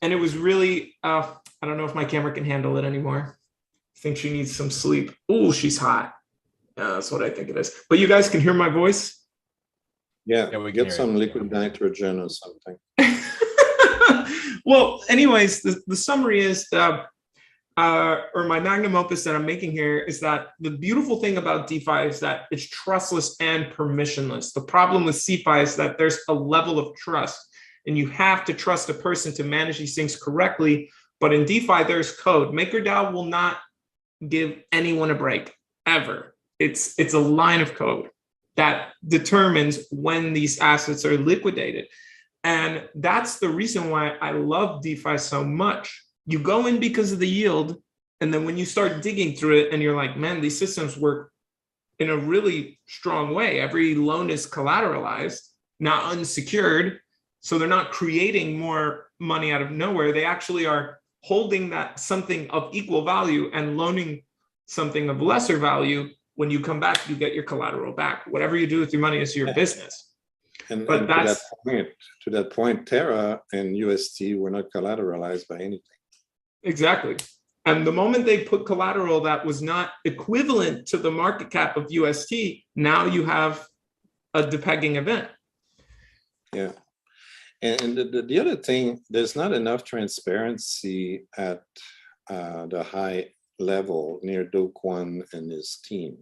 And it was really, I don't know if my camera can handle it anymore. I think she needs some sleep. Oh, she's hot. That's what I think it is. But you guys can hear my voice? Yeah, we get some liquid nitrogen or something. Well, anyways, the summary is, or my magnum opus that I'm making here is that the beautiful thing about DeFi is that it's trustless and permissionless. The problem with CeFi is that there's a level of trust, and you have to trust a person to manage these things correctly, But in DeFi, there's code. MakerDAO will not give anyone a break ever. It's a line of code that determines when these assets are liquidated. And that's the reason why I love DeFi so much. You go in because of the yield, and then when you start digging through it and you're like, man, these systems work in a really strong way. Every loan is collateralized, not unsecured. So they're not creating more money out of nowhere. They actually are holding that something of equal value and loaning something of lesser value. When you come back, you get your collateral back. Whatever you do with your money is your business. And that's to that point, Terra and UST were not collateralized by anything. Exactly. And the moment they put collateral that was not equivalent to the market cap of UST, now you have a depegging event. Yeah. And the other thing, there's not enough transparency at the high level near Do Kwon and his team.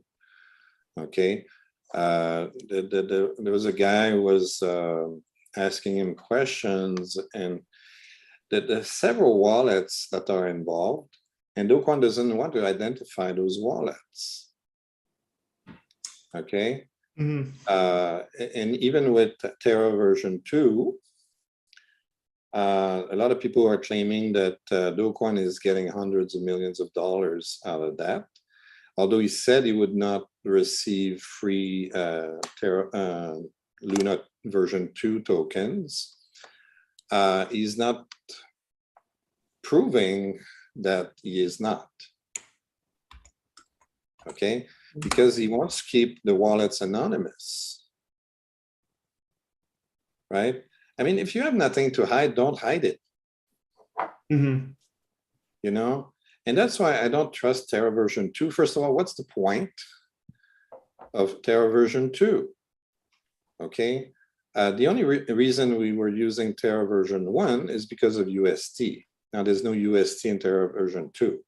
Okay. There was a guy who was asking him questions, and there's several wallets that are involved, and Do Kwon doesn't want to identify those wallets. Okay. Mm-hmm. And even with Terra version 2, a lot of people are claiming that Do Kwon is getting hundreds of millions of dollars out of that. Although he said he would not receive free Luna version 2 tokens, he's not proving that he is not. Okay, because he wants to keep the wallets anonymous, right? I mean, if you have nothing to hide, don't hide it. Mm-hmm. You know? And that's why I don't trust Terra version 2. First of all, what's the point of Terra version 2? Okay. The only reason we were using Terra version 1 is because of UST. Now, there's no UST in Terra version 2.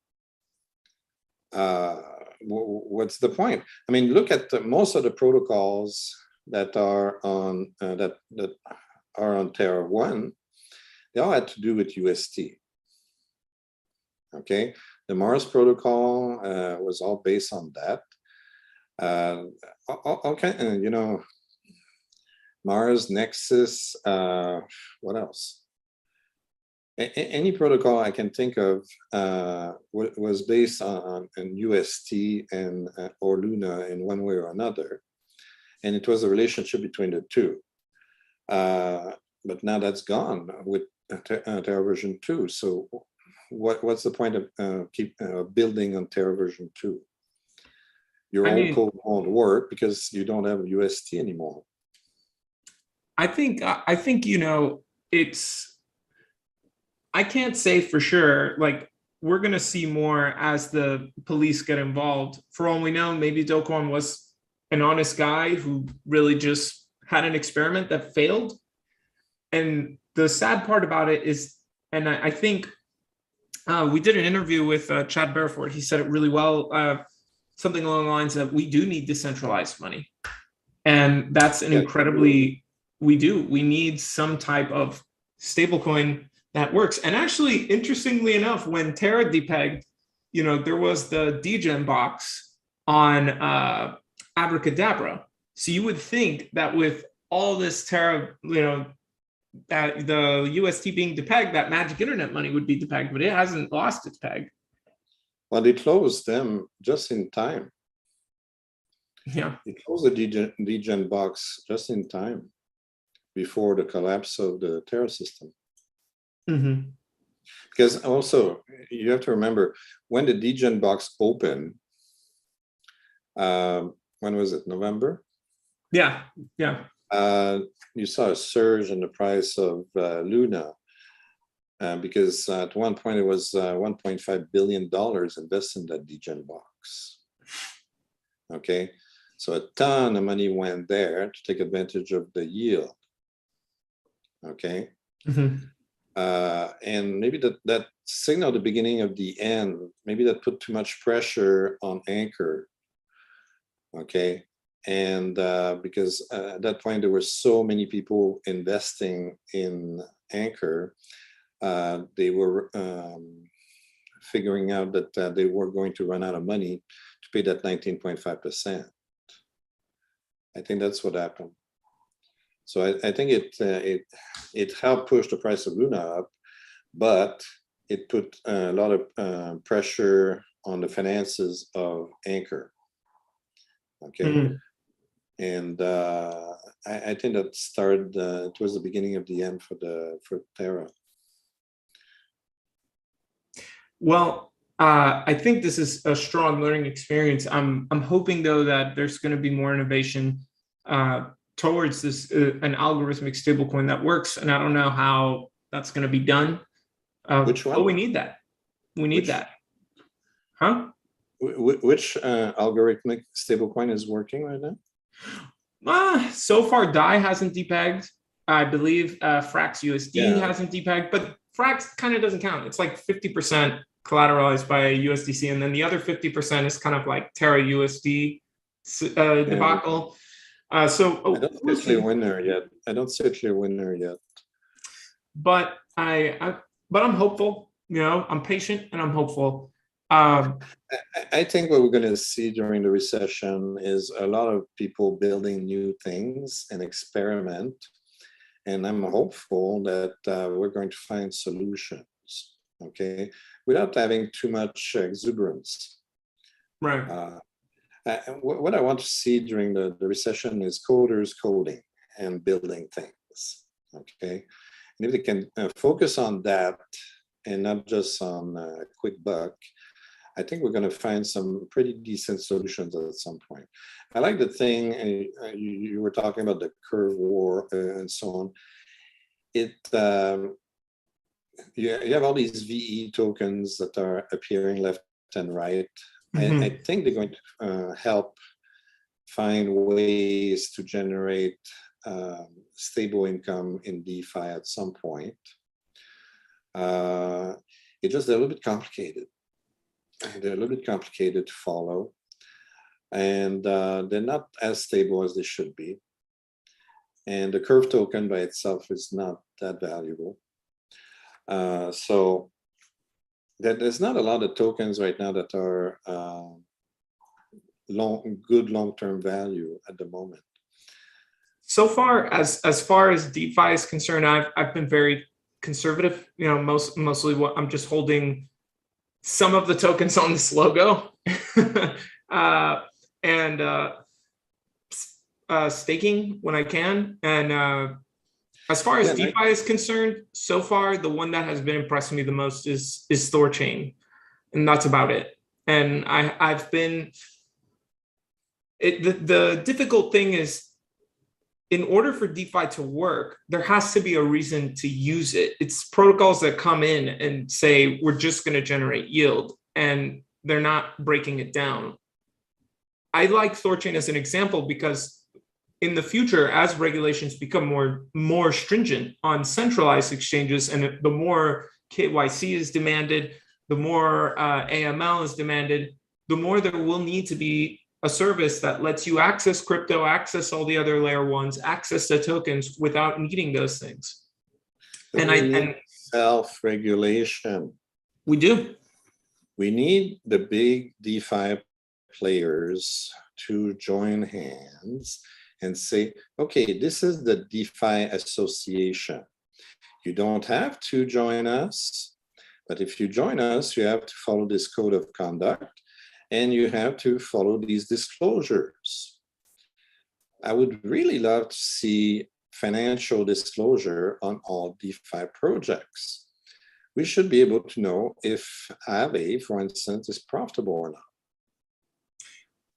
What's the point? I mean, look at most of the protocols that are on that are on Terra 1. They all had to do with UST. Okay, the Mars protocol was all based on that. Okay, you know, Mars, Nexus, what else? Any protocol I can think of was based on UST and or Luna in one way or another, and it was a relationship between the two. But now that's gone with Terra version 2. So what's the point of building on Terra version 2? Your old code won't work because you don't have UST anymore. I think you know, I can't say for sure. Like, we're gonna see more as the police get involved. For all we know, maybe Do Kwon was an honest guy who really just had an experiment that failed. And the sad part about it is, and I think we did an interview with Chad Bareford. He said it really well, something along the lines of, we do need decentralized money. And that's an incredibly, we need some type of stablecoin that works. And actually, interestingly enough, when Terra depegged, you know, there was the Degen box on Abracadabra. So you would think that with all this Terra, you know, that the UST being depegged, that magic internet money would be depegged, but it hasn't lost its peg. Well, they closed them just in time. Yeah. They closed the Degen box just in time before the collapse of the Terra system. Mm-hmm. Because also, you have to remember, when the Degen box opened, when was it, November? Yeah. You saw a surge in the price of Luna because at one point it was $1.5 billion invested in that Degen box. Okay, so a ton of money went there to take advantage of the yield. Okay, mm-hmm. And maybe that signaled the beginning of the end. Maybe that put too much pressure on Anchor. Okay. And because at that point, there were so many people investing in Anchor they were figuring out that they were going to run out of money to pay that 19.5%. I think that's what happened. So I think it helped push the price of Luna up, but it put a lot of pressure on the finances of Anchor. Okay. Mm-hmm. And I think that started towards the beginning of the end for Terra. Well, I think this is a strong learning experience. I'm hoping though that there's going to be more innovation towards this an algorithmic stablecoin that works, and I don't know how that's going to be done. Which one? But we need that. We need that. Huh? Which algorithmic stablecoin is working right now? So far, DAI hasn't depegged. I believe Frax USD hasn't depegged, but Frax kind of doesn't count. It's like 50% collateralized by USDC, and then the other 50% is kind of like Terra USD debacle. So I don't see a clear winner yet. But I'm hopeful. You know, I'm patient and I'm hopeful. I think what we're going to see during the recession is a lot of people building new things and experiment. And I'm hopeful that we're going to find solutions, okay, without having too much exuberance. Right. What I want to see during the recession is coders coding and building things, okay? And if they can focus on that and not just on a quick buck, I think we're going to find some pretty decent solutions at some point. I like the thing you were talking about, the curve war and so on. You have all these VE tokens that are appearing left and right. Mm-hmm. I think they're going to help find ways to generate stable income in DeFi at some point. It's just a little bit complicated. They're a little bit complicated to follow, and they're not as stable as they should be. And the curve token by itself is not that valuable. So there's not a lot of tokens right now that are good long-term value at the moment. So far as DeFi is concerned, I've been very conservative. You know, mostly what I'm just holding some of the tokens on this logo and staking when I can. And as far as DeFi is concerned, so far the one that has been impressing me the most is Thorchain, and that's about it. And I've been the difficult thing is, in order for DeFi to work, there has to be a reason to use it. It's protocols that come in and say, we're just going to generate yield, and they're not breaking it down. I like Thorchain as an example because in the future, as regulations become more stringent on centralized exchanges, and the more KYC is demanded, the more AML is demanded, the more there will need to be a service that lets you access crypto, access all the other layer ones, access the tokens without needing those things. And self-regulation. We do. We need the big DeFi players to join hands and say, okay, this is the DeFi association. You don't have to join us, but if you join us, you have to follow this code of conduct, and you have to follow these disclosures. I would really love to see financial disclosure on all DeFi projects. We should be able to know if Aave, for instance, is profitable or not.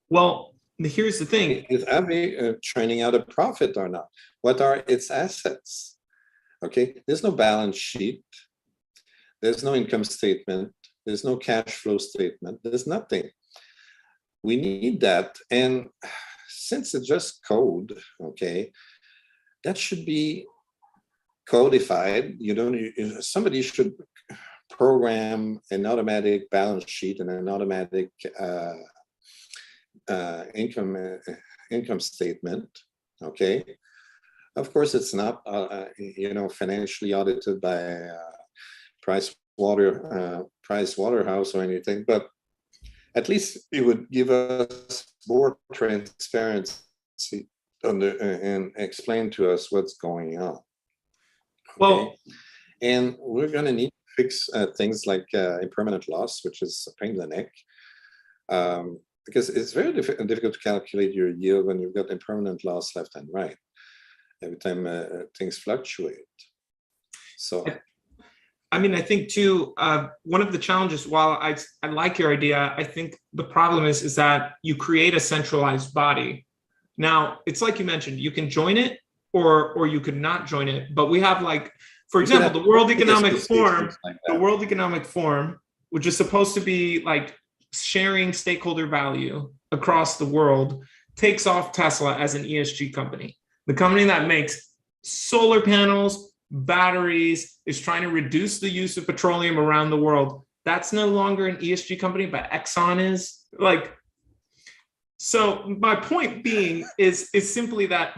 Well, here's the thing. Is Aave churning out a profit or not? What are its assets? Okay, there's no balance sheet. There's no income statement. There's no cash flow statement. There's nothing. We need that. And since it's just code, okay, that should be codified. Somebody should program an automatic balance sheet and an automatic income statement, okay? Of course, it's not, financially audited by Price Waterhouse or anything, but at least it would give us more transparency and explain to us what's going on. Okay? Well, and we're going to need to fix things like impermanent loss, which is a pain in the neck, because it's very difficult to calculate your yield when you've got impermanent loss left and right every time things fluctuate. So, I mean, I think too, one of the challenges, while I like your idea, I think the problem is that you create a centralized body. Now, it's like you mentioned, you can join it or you could not join it. But we have, like, for example, the World Economic Forum, the World Economic Forum, which is supposed to be like sharing stakeholder value across the world, takes off Tesla as an ESG company. The company that makes solar panels, batteries, is trying to reduce the use of petroleum around the world. That's no longer an ESG company, but Exxon is. Like, so my point being is simply that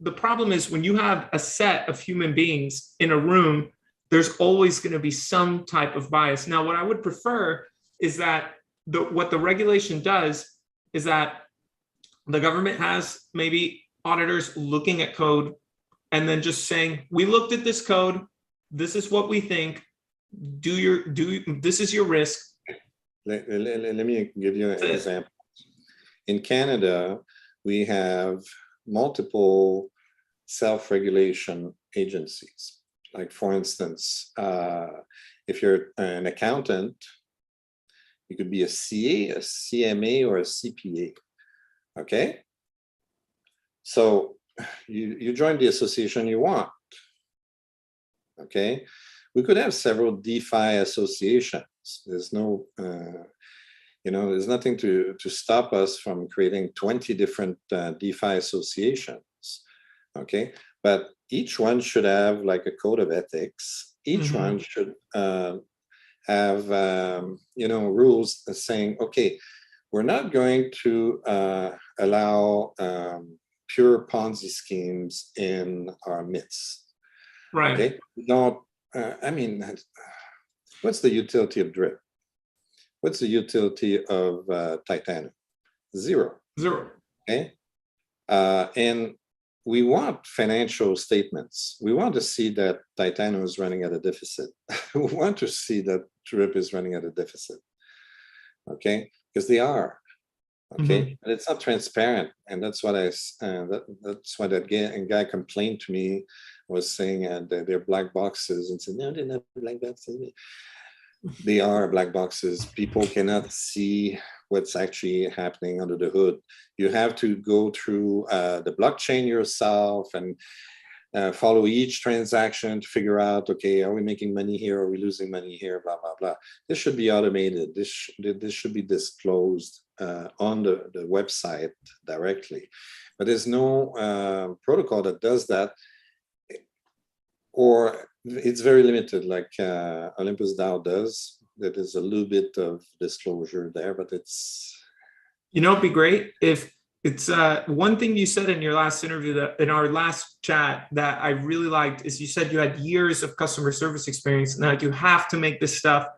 the problem is when you have a set of human beings in a room, there's always going to be some type of bias. Now, what I would prefer is that what the regulation does is that the government has maybe auditors looking at code and then just saying, we looked at this code, this is what we think, this is your risk. Let me give you an example. In Canada, we have multiple self-regulation agencies. Like, for instance, if you're an accountant, you could be a CA, a CMA, or a CPA, okay? So you join the association you want, okay? We could have several DeFi associations. There's no, there's nothing to stop us from creating 20 different DeFi associations, okay? But each one should have like a code of ethics. Each one should have, rules saying, okay, we're not going to allow pure Ponzi schemes in our midst. Right. Okay. Not, what's the utility of drip? What's the utility of titanium? Zero. Okay. And we want financial statements. We want to see that titanium is running at a deficit. We want to see that drip is running at a deficit. Okay, because they are. Okay, and it's not transparent, and that's what that's why that guy complained to me, was saying that they're black boxes, and said, no, they're not black boxes. They are black boxes. People cannot see what's actually happening under the hood. You have to go through the blockchain yourself and follow each transaction to figure out, okay, are we making money here? Are we losing money here? Blah, blah, blah. This should be automated. This should be disclosed on the website directly. But there's no protocol that does that, or it's very limited, like Olympus DAO does. There is a little bit of disclosure there, but it's... It'd be great if it's one thing you said in your last interview, that in our last chat, that I really liked, is you said you had years of customer service experience, and that you have to make this stuff,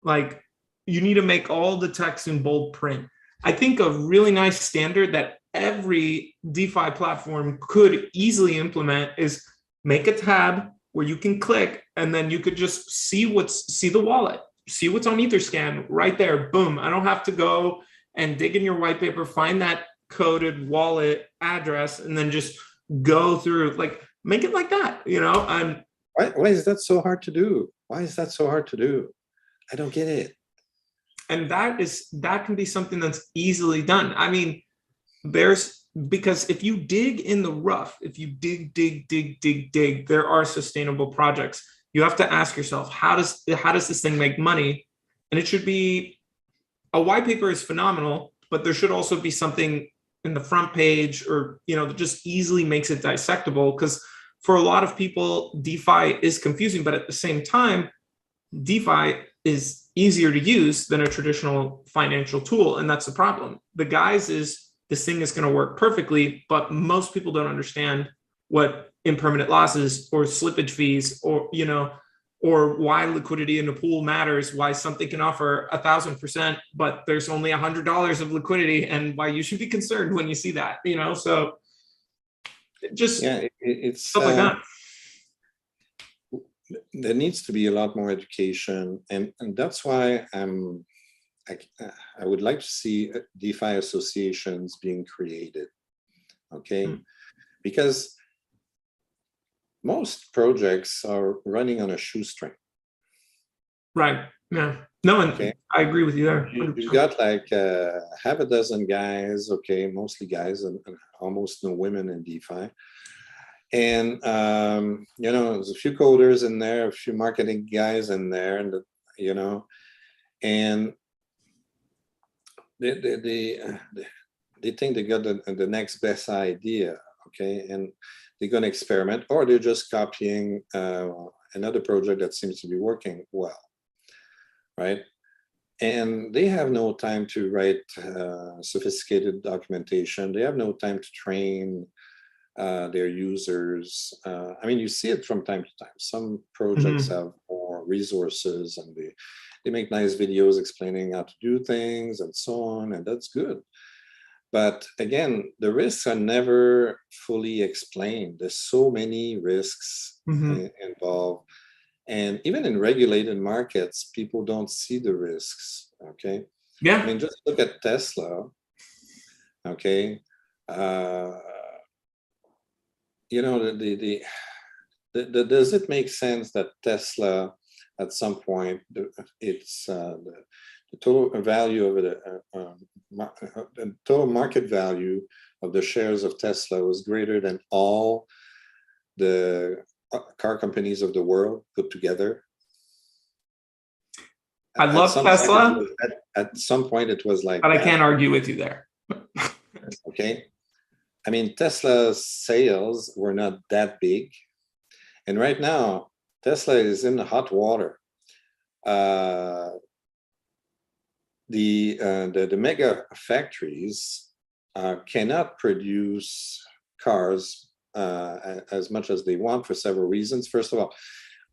like, you need to make all the text in bold print. I think a really nice standard that every DeFi platform could easily implement is make a tab where you can click, and then you could just see the wallet, see what's on Etherscan right there. Boom. I don't have to go and dig in your white paper, find that coded wallet address, and then just go through, like, make it like that, Why is that so hard to do? Why is that so hard to do? I don't get it. And that can be something that's easily done. I mean, because if you dig in the rough, if you dig, there are sustainable projects. You have to ask yourself, how does this thing make money? And it should be, a white paper is phenomenal, but there should also be something in the front page, or, that just easily makes it dissectable. Because for a lot of people, DeFi is confusing, but at the same time, DeFi is easier to use than a traditional financial tool. And that's the problem. The guise is, this thing is going to work perfectly, but most people don't understand what impermanent losses or slippage fees, or, or why liquidity in a pool matters, why something can offer 1,000%, but there's only $100 of liquidity, and why you should be concerned when you see that, so just it's stuff like that. There needs to be a lot more education, and that's why I would like to see DeFi associations being created, okay? Because most projects are running on a shoestring. Right. Yeah. No, and okay. I agree with you there. You've got like half a dozen guys, okay, mostly guys, and almost no women in DeFi. And, there's a few coders in there, a few marketing guys in there, and, and they think they got the next best idea, okay? And they're going to experiment, or they're just copying another project that seems to be working well, right? And they have no time to write sophisticated documentation. They have no time to train their users. You see it from time to time. Some projects have more resources, and they make nice videos explaining how to do things and so on, and that's good. But again, the risks are never fully explained. There's so many risks involved. And even in regulated markets, people don't see the risks, okay? Yeah. Just look at Tesla, okay? Does it make sense that Tesla, at some point, it's the total value of the total market value of the shares of Tesla was greater than all the car companies of the world put together? I love Tesla. At some point, it was like. But I can't argue with you there. Okay. Tesla's sales were not that big. And right now, Tesla is in the hot water. The mega factories cannot produce cars as much as they want for several reasons. First of all,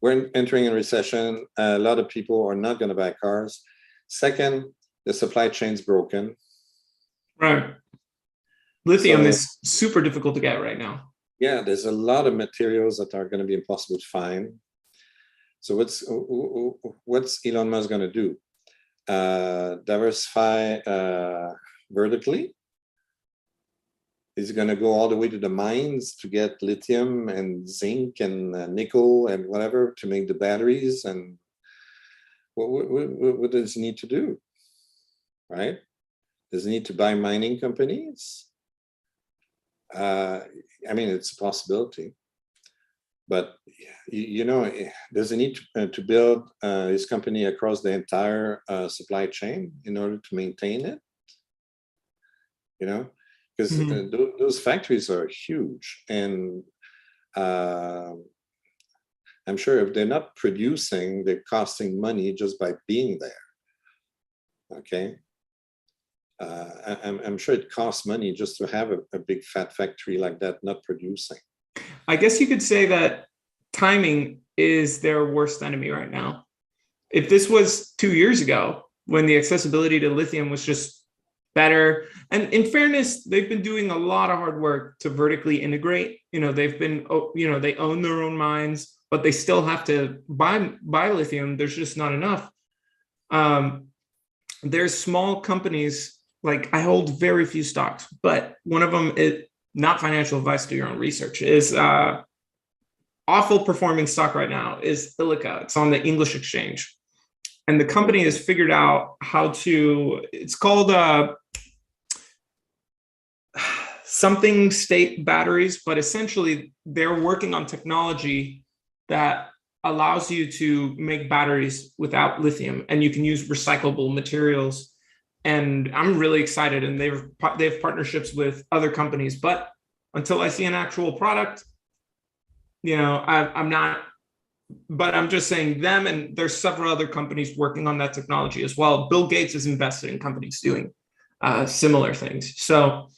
we're entering a recession. A lot of people are not going to buy cars. Second, the supply chain's broken. Right. Lithium is super difficult to get right now. Yeah, there's a lot of materials that are going to be impossible to find. So what's Elon Musk going to do? Diversify vertically? Is he going to go all the way to the mines to get lithium and zinc and nickel and whatever to make the batteries? And what does he need to do? Right? Does he need to buy mining companies? It's a possibility. But, does he need to build his company across the entire supply chain in order to maintain it? Because those factories are huge. And I'm sure if they're not producing, they're costing money just by being there. Okay. I'm sure it costs money just to have a big fat factory like that not producing. I guess you could say that timing is their worst enemy right now. If this was 2 years ago, when the accessibility to lithium was just better, and in fairness, they've been doing a lot of hard work to vertically integrate. They've been, they own their own mines, but they still have to buy lithium. There's just not enough. There's small companies. Like, I hold very few stocks, but one of them is not financial advice, do your own research, is awful performing stock right now is Illica. It's on the English exchange. And the company has figured out how to, it's called something state batteries, but essentially they're working on technology that allows you to make batteries without lithium, and you can use recyclable materials. And I'm really excited, and they have partnerships with other companies. But until I see an actual product, I'm not. But I'm just saying them, and there's several other companies working on that technology as well. Bill Gates is invested in companies doing similar things. So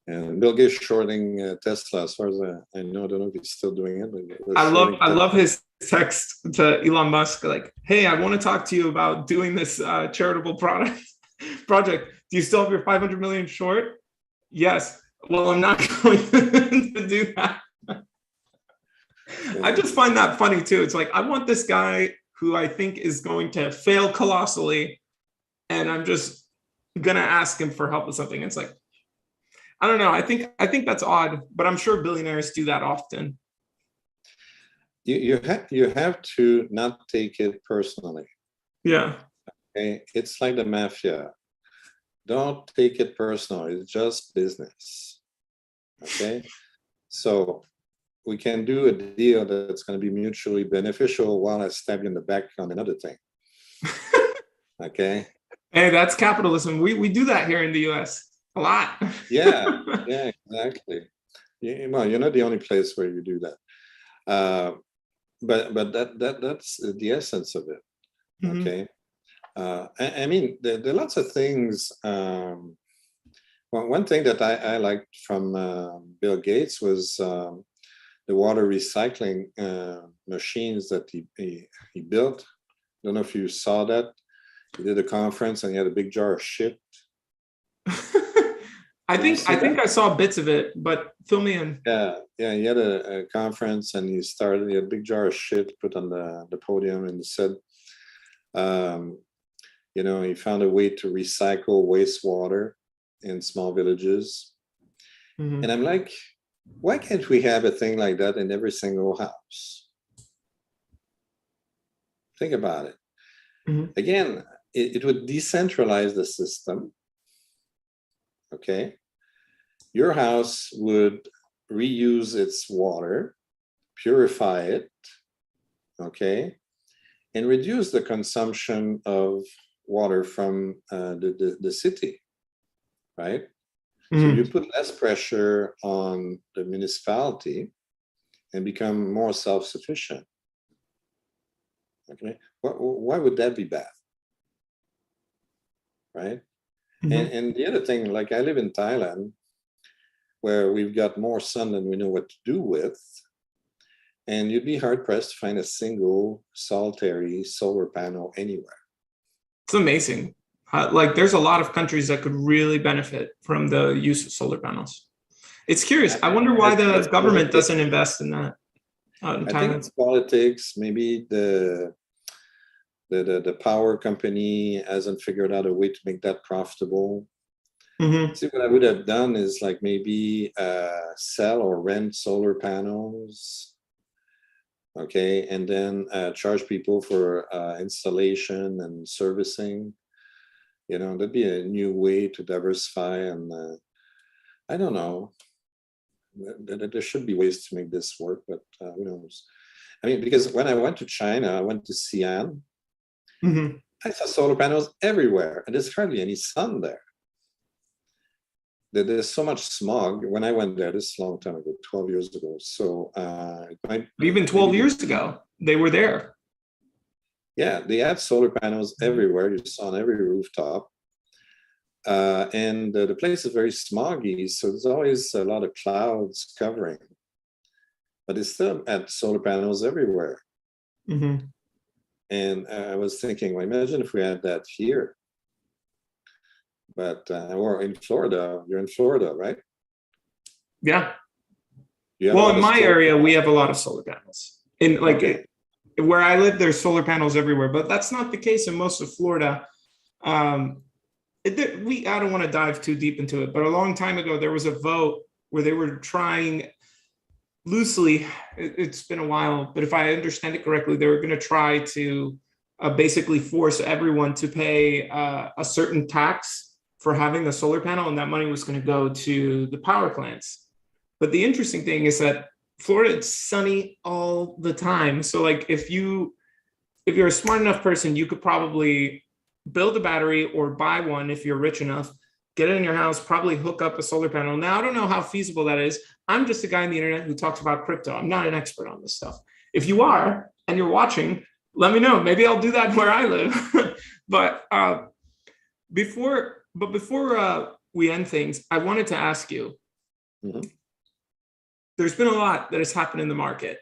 And Bill Gates shorting Tesla, as far as I know. I don't know if he's still doing it. But I love his text to Elon Musk, like, "Hey, I want to talk to you about doing this charitable project. Do you still have your 500 million short?" "Yes." "Well, I'm not going to do that." I just find that funny too. It's like, I want this guy who I think is going to fail colossally, and I'm just gonna ask him for help with something. It's like, I don't know. I think that's odd, but I'm sure billionaires do that often. You have to not take it personally. Yeah. Okay? It's like the mafia. Don't take it personal. It's just business. Okay? So we can do a deal that's going to be mutually beneficial while I stab you in the back on another thing. Okay? Hey, that's capitalism. We do that here in the US a lot. Yeah, exactly. Well, you're not the only place where you do that. But that's the essence of it. Okay. I mean, there are lots of things. One thing that I liked from Bill Gates was the water recycling machines that he built. I don't know if you saw that. He did a conference and he had a big jar of shit. I think I saw bits of it, but fill me in. Yeah. He had a conference and he had a big jar of shit put on the podium, and he said, he found a way to recycle wastewater in small villages. And I'm like, why can't we have a thing like that in every single house? Think about it. Again, it would decentralize the system. Okay. Your house would reuse its water, purify it, okay, and reduce the consumption of water from the city, right? So you put less pressure on the municipality and become more self-sufficient. Okay, why would that be bad, right? And the other thing, like I live in Thailand, where we've got more sun than we know what to do with, and you'd be hard-pressed to find a single solitary solar panel anywhere. It's amazing. Like, there's a lot of countries that could really benefit from the use of solar panels. It's curious. I wonder why the government doesn't invest in that. I think it's politics. Maybe the power company hasn't figured out a way to make that profitable. See, what I would have done is like maybe sell or rent solar panels, okay, and then charge people for installation and servicing. That'd be a new way to diversify. And I don't know. There should be ways to make this work, but who knows? I mean, because when I went to China, I went to Xi'an. I saw solar panels everywhere, and there's hardly any sun there. There's so much smog. When I went there, this is a long time ago, 12 years ago. So even 12 years ago, they were there. Yeah, they had solar panels everywhere. You saw on every rooftop. And the place is very smoggy, so there's always a lot of clouds covering. But they still had solar panels everywhere. And I was thinking, well, imagine if we had that here. But or in Florida, you're in Florida, right? Yeah. Well, in my area, we have a lot of solar panels. In where I live, there's solar panels everywhere, but that's not the case in most of Florida. I don't want to dive too deep into it, but a long time ago, there was a vote where they were trying loosely. It's been a while, but if I understand it correctly, they were going to try to basically force everyone to pay a certain tax for having the solar panel, and that money was going to go to the power plants. But the interesting thing is that Florida, it's sunny all the time. So like if you're a smart enough person, you could probably build a battery or buy one if you're rich enough, get it in your house, probably hook up a solar panel. Now, I don't know how feasible that is. I'm just a guy on the internet who talks about crypto. I'm not an expert on this stuff. If you are and you're watching, let me know. Maybe I'll do that where I live. But before we end things, I wanted to ask you, Mhm. There's been a lot that has happened in the market.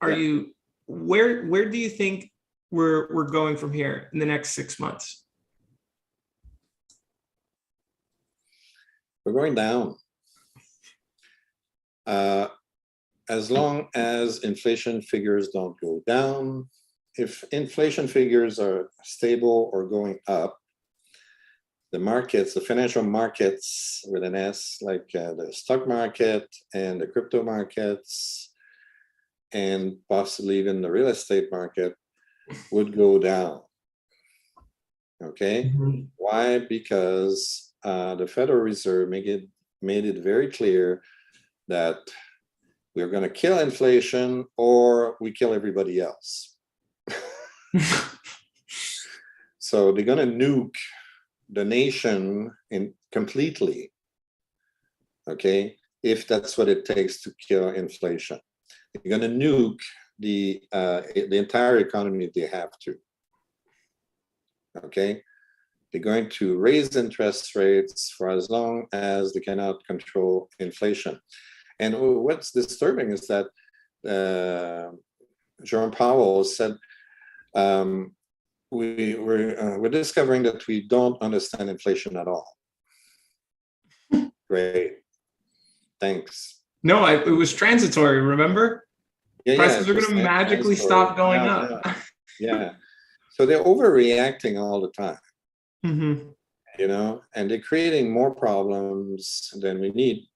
Where do you think we're going from here in the next 6 months? We're going down. As long as inflation figures don't go down, if inflation figures are stable or going up, the markets, the financial markets with an S, like the stock market and the crypto markets, and possibly even the real estate market, would go down. Okay? Mm-hmm. Why? Because the Federal Reserve made it very clear that we're going to kill inflation or we kill everybody else. So they're going to nuke the nation completely, okay, if that's what it takes to kill inflation. They're going to nuke the entire economy if they have to, okay? They're going to raise interest rates for as long as they cannot control inflation. And what's disturbing is that Jerome Powell said, we're discovering that we don't understand inflation at all. Great, thanks. No, it was transitory, remember? Yeah, prices are going to magically stop going up. Yeah. So they're overreacting all the time. Mm-hmm. You know, and they're creating more problems than we need.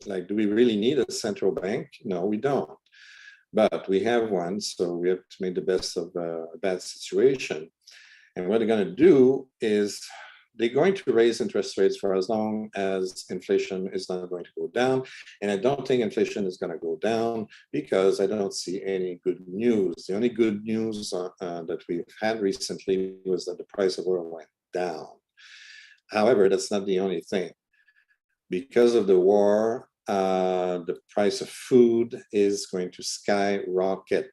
Like, do we really need a central bank? No, we don't. But we have one, so we have to make the best of a bad situation. And what they're going to do is they're going to raise interest rates for as long as inflation is not going to go down. And I don't think inflation is going to go down because I don't see any good news. The only good news that we've had recently was that the price of oil went down. However, that's not the only thing. Because of the war, the price of food is going to skyrocket.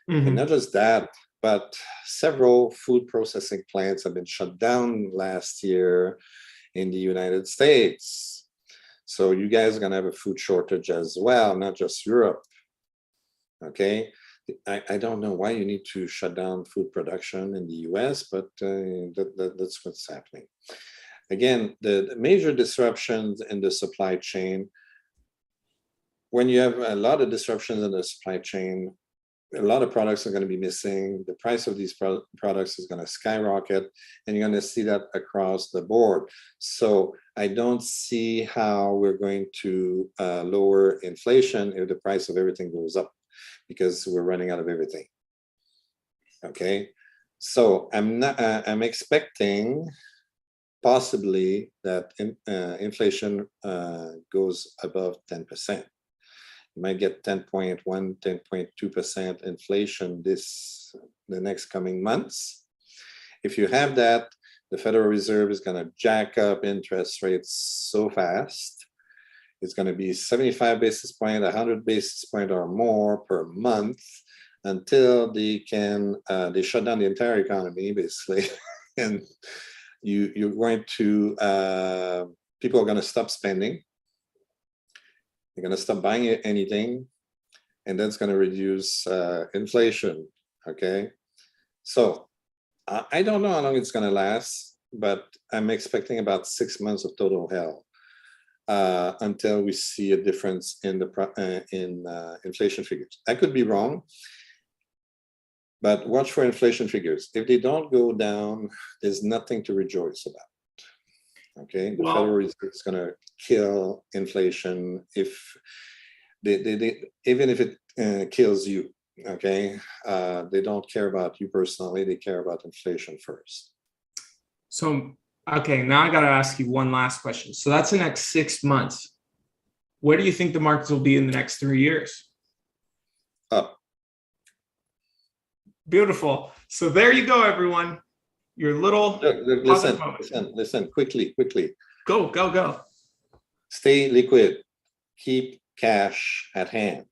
Mm-hmm. And not just that, but several food processing plants have been shut down last year in the United States. So you guys are going to have a food shortage as well, not just Europe. Okay. I don't know why you need to shut down food production in the US, but that's what's happening. Again, the major disruptions in the supply chain, when you have a lot of disruptions in the supply chain, a lot of products are going to be missing. The price of these products is going to skyrocket, and you're going to see that across the board. So I don't see how we're going to lower inflation if the price of everything goes up, because we're running out of everything. Okay, so I'm expecting possibly that inflation goes above 10%. You might get 10.1, 10.2% inflation the next coming months. If you have that, the Federal Reserve is going to jack up interest rates so fast. It's going to be 75 basis points, 100 basis points or more per month until they shut down the entire economy, basically. And you're going to, people are going to stop spending. They're going to stop buying anything, and that's going to reduce inflation, okay? So I don't know how long it's going to last, but I'm expecting about 6 months of total hell until we see a difference in inflation figures. I could be wrong, but watch for inflation figures. If they don't go down, there's nothing to rejoice about. Okay, the Federal Reserve is going to kill inflation if even if it kills you. Okay, they don't care about you personally; they care about inflation first. So, okay, now I got to ask you one last question. So that's the next 6 months. Where do you think the markets will be in the next 3 years? Up. Beautiful. So there you go, everyone. Your little listen quickly. Go. Stay liquid. Keep cash at hand.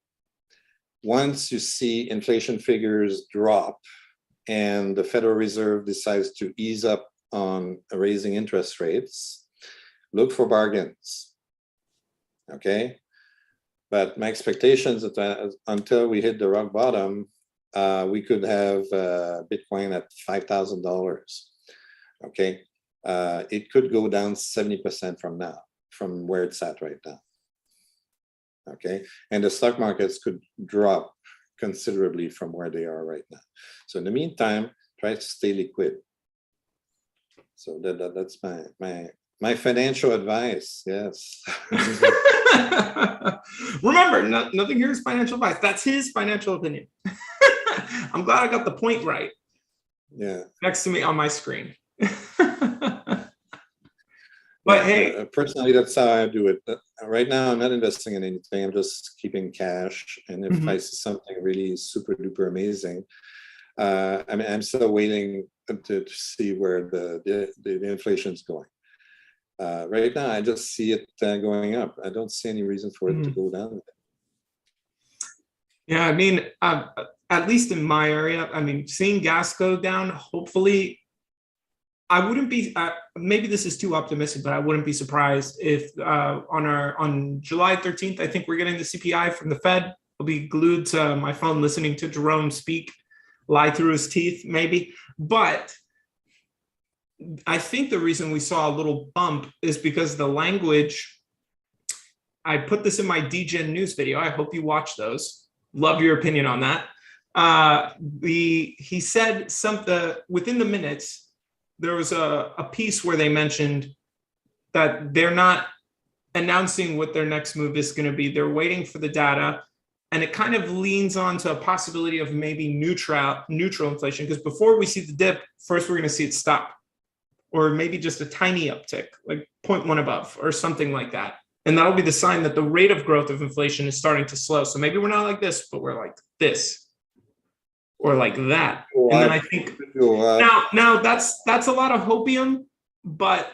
Once you see inflation figures drop and the Federal Reserve decides to ease up on raising interest rates, look for bargains. Okay. But my expectations that until we hit the rock bottom, we could have Bitcoin at $5,000. Okay. It could go down 70% from now, from where it's at right now. Okay. And the stock markets could drop considerably from where they are right now. So in the meantime, try to stay liquid. So that's my financial advice. Yes. Remember, nothing here is financial advice. That's his financial opinion. I'm glad I got the point right. Yeah. Next to me on my screen. But hey, personally, that's how I do it. Right now, I'm not investing in anything. I'm just keeping cash. And if I see something really super duper amazing, I'm still waiting to see where the inflation is going. Right now, I just see it going up. I don't see any reason for it to go down. Yeah, I mean, at least in my area, I mean, seeing gas go down, hopefully, I wouldn't be, maybe this is too optimistic, but I wouldn't be surprised if on July 13th, I think we're getting the CPI from the Fed. I'll be glued to my phone listening to Jerome speak, lie through his teeth, maybe. But I think the reason we saw a little bump is because the language, I put this in my Degen news video. I hope you watch those. Love your opinion on that. He said something within the minutes. There was a piece where they mentioned that they're not announcing what their next move is going to be. They're waiting for the data. And it kind of leans on to a possibility of maybe neutral inflation. Because before we see the dip, first we're going to see it stop. Or maybe just a tiny uptick, like 0.1 above or something like that. And that'll be the sign that the rate of growth of inflation is starting to slow. So maybe we're not like this, but we're like this. Or like that. And then I think now that's a lot of hopium, but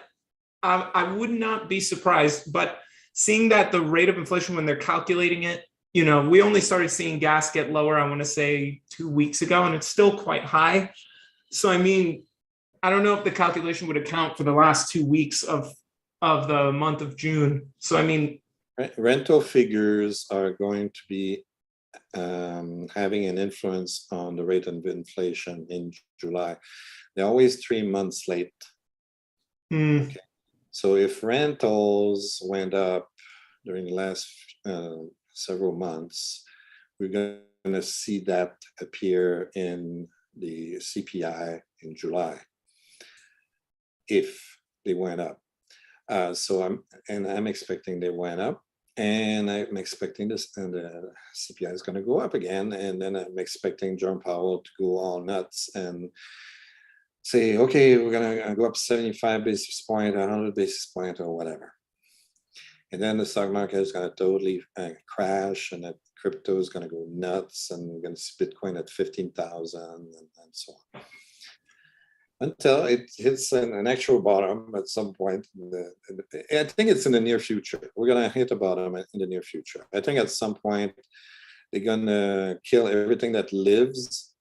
I would not be surprised. But seeing that the rate of inflation when they're calculating it, you know, we only started seeing gas get lower, I want to say 2 weeks ago, and it's still quite high. So I mean, I don't know if the calculation would account for the last 2 weeks of the month of June. So I mean, rental figures are going to be having an influence on the rate of inflation in July. They're always 3 months late. Okay. So if rentals went up during the last several months, we're going to see that appear in the CPI in July if they went up. So I'm expecting they went up. And I'm expecting this, and the CPI is going to go up again. And then I'm expecting Jerome Powell to go all nuts and say, okay, we're going to go up 75 basis points, 100 basis points, or whatever. And then the stock market is going to totally crash, and that crypto is going to go nuts, and we're going to see Bitcoin at 15,000 and so on. Until it hits an actual bottom at some point. I think it's in the near future. We're going to hit a bottom in the near future. I think at some point they're going to kill everything that lives,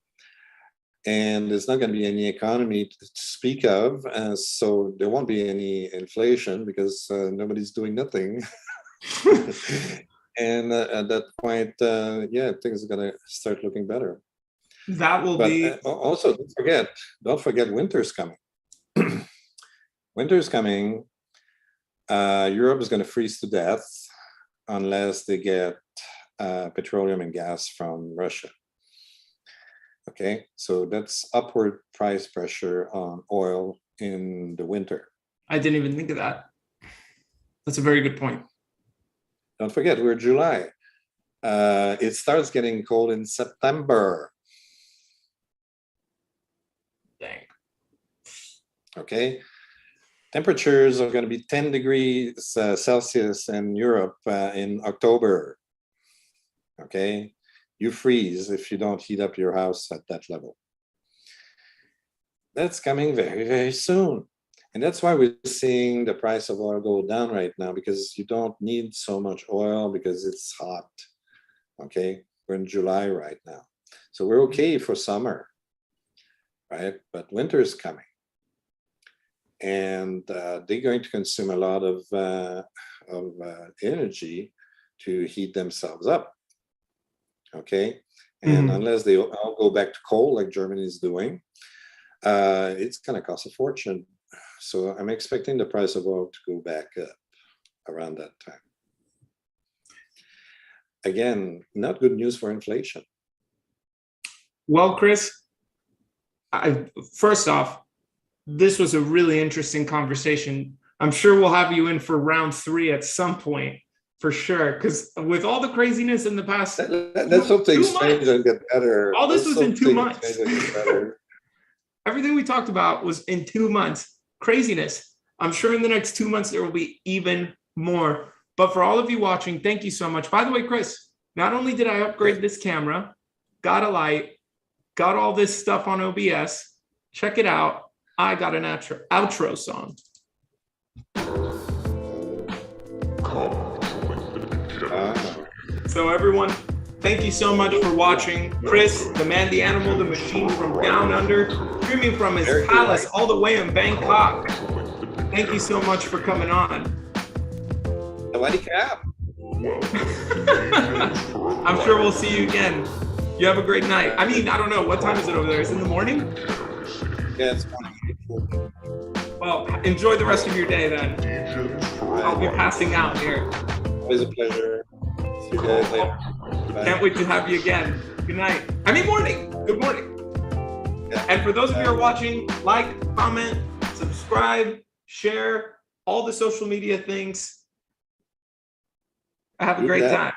and there's not going to be any economy to speak of. So there won't be any inflation because nobody's doing nothing. And at that point, yeah, things are going to start looking better. That will be also don't forget winter's coming. Winter's coming. Europe is going to freeze to death unless they get petroleum and gas from Russia. Okay, so that's upward price pressure on oil in the winter. I didn't even think of that. That's a very good point. Don't forget, we're July. It starts getting cold in September. Dang. Okay, temperatures are going to be 10 degrees Celsius in Europe in October. Okay, you freeze if you don't heat up your house at that level. That's coming very, very soon. And that's why we're seeing the price of oil go down right now, because you don't need so much oil because it's hot. Okay, we're in July right now. So we're okay for summer. Right, but winter is coming, and they're going to consume a lot of energy to heat themselves up. Okay, and unless they all go back to coal like Germany is doing, it's going to cost a fortune. So I'm expecting the price of oil to go back up around that time. Again, not good news for inflation. Well, Chris, first off, this was a really interesting conversation. I'm sure we'll have you in for round 3 at some point, for sure. Because with all the craziness in the past, let's hope things change and get better. All this was in 2 months. Everything we talked about was in 2 months. Craziness. I'm sure in the next 2 months, there will be even more. But for all of you watching, thank you so much. By the way, Chris, not only did I upgrade this camera, got a light, got all this stuff on OBS, check it out. I got an outro song. So everyone, thank you so much for watching. Chris, the man, the animal, the machine from down under, streaming from his palace all the way in Bangkok. Thank you so much for coming on. I'm sure we'll see you again. You have a great night. I mean, I don't know. What time is it over there? Is it in the morning? Yeah, it's morning. Well, enjoy the rest of your day then. I'll be passing out here. Always a pleasure. See you guys later. Bye. Can't wait to have you again. Good night. I mean, morning. Good morning. Yeah. And for those of you who are watching, like, comment, subscribe, share, all the social media things. Have a great time.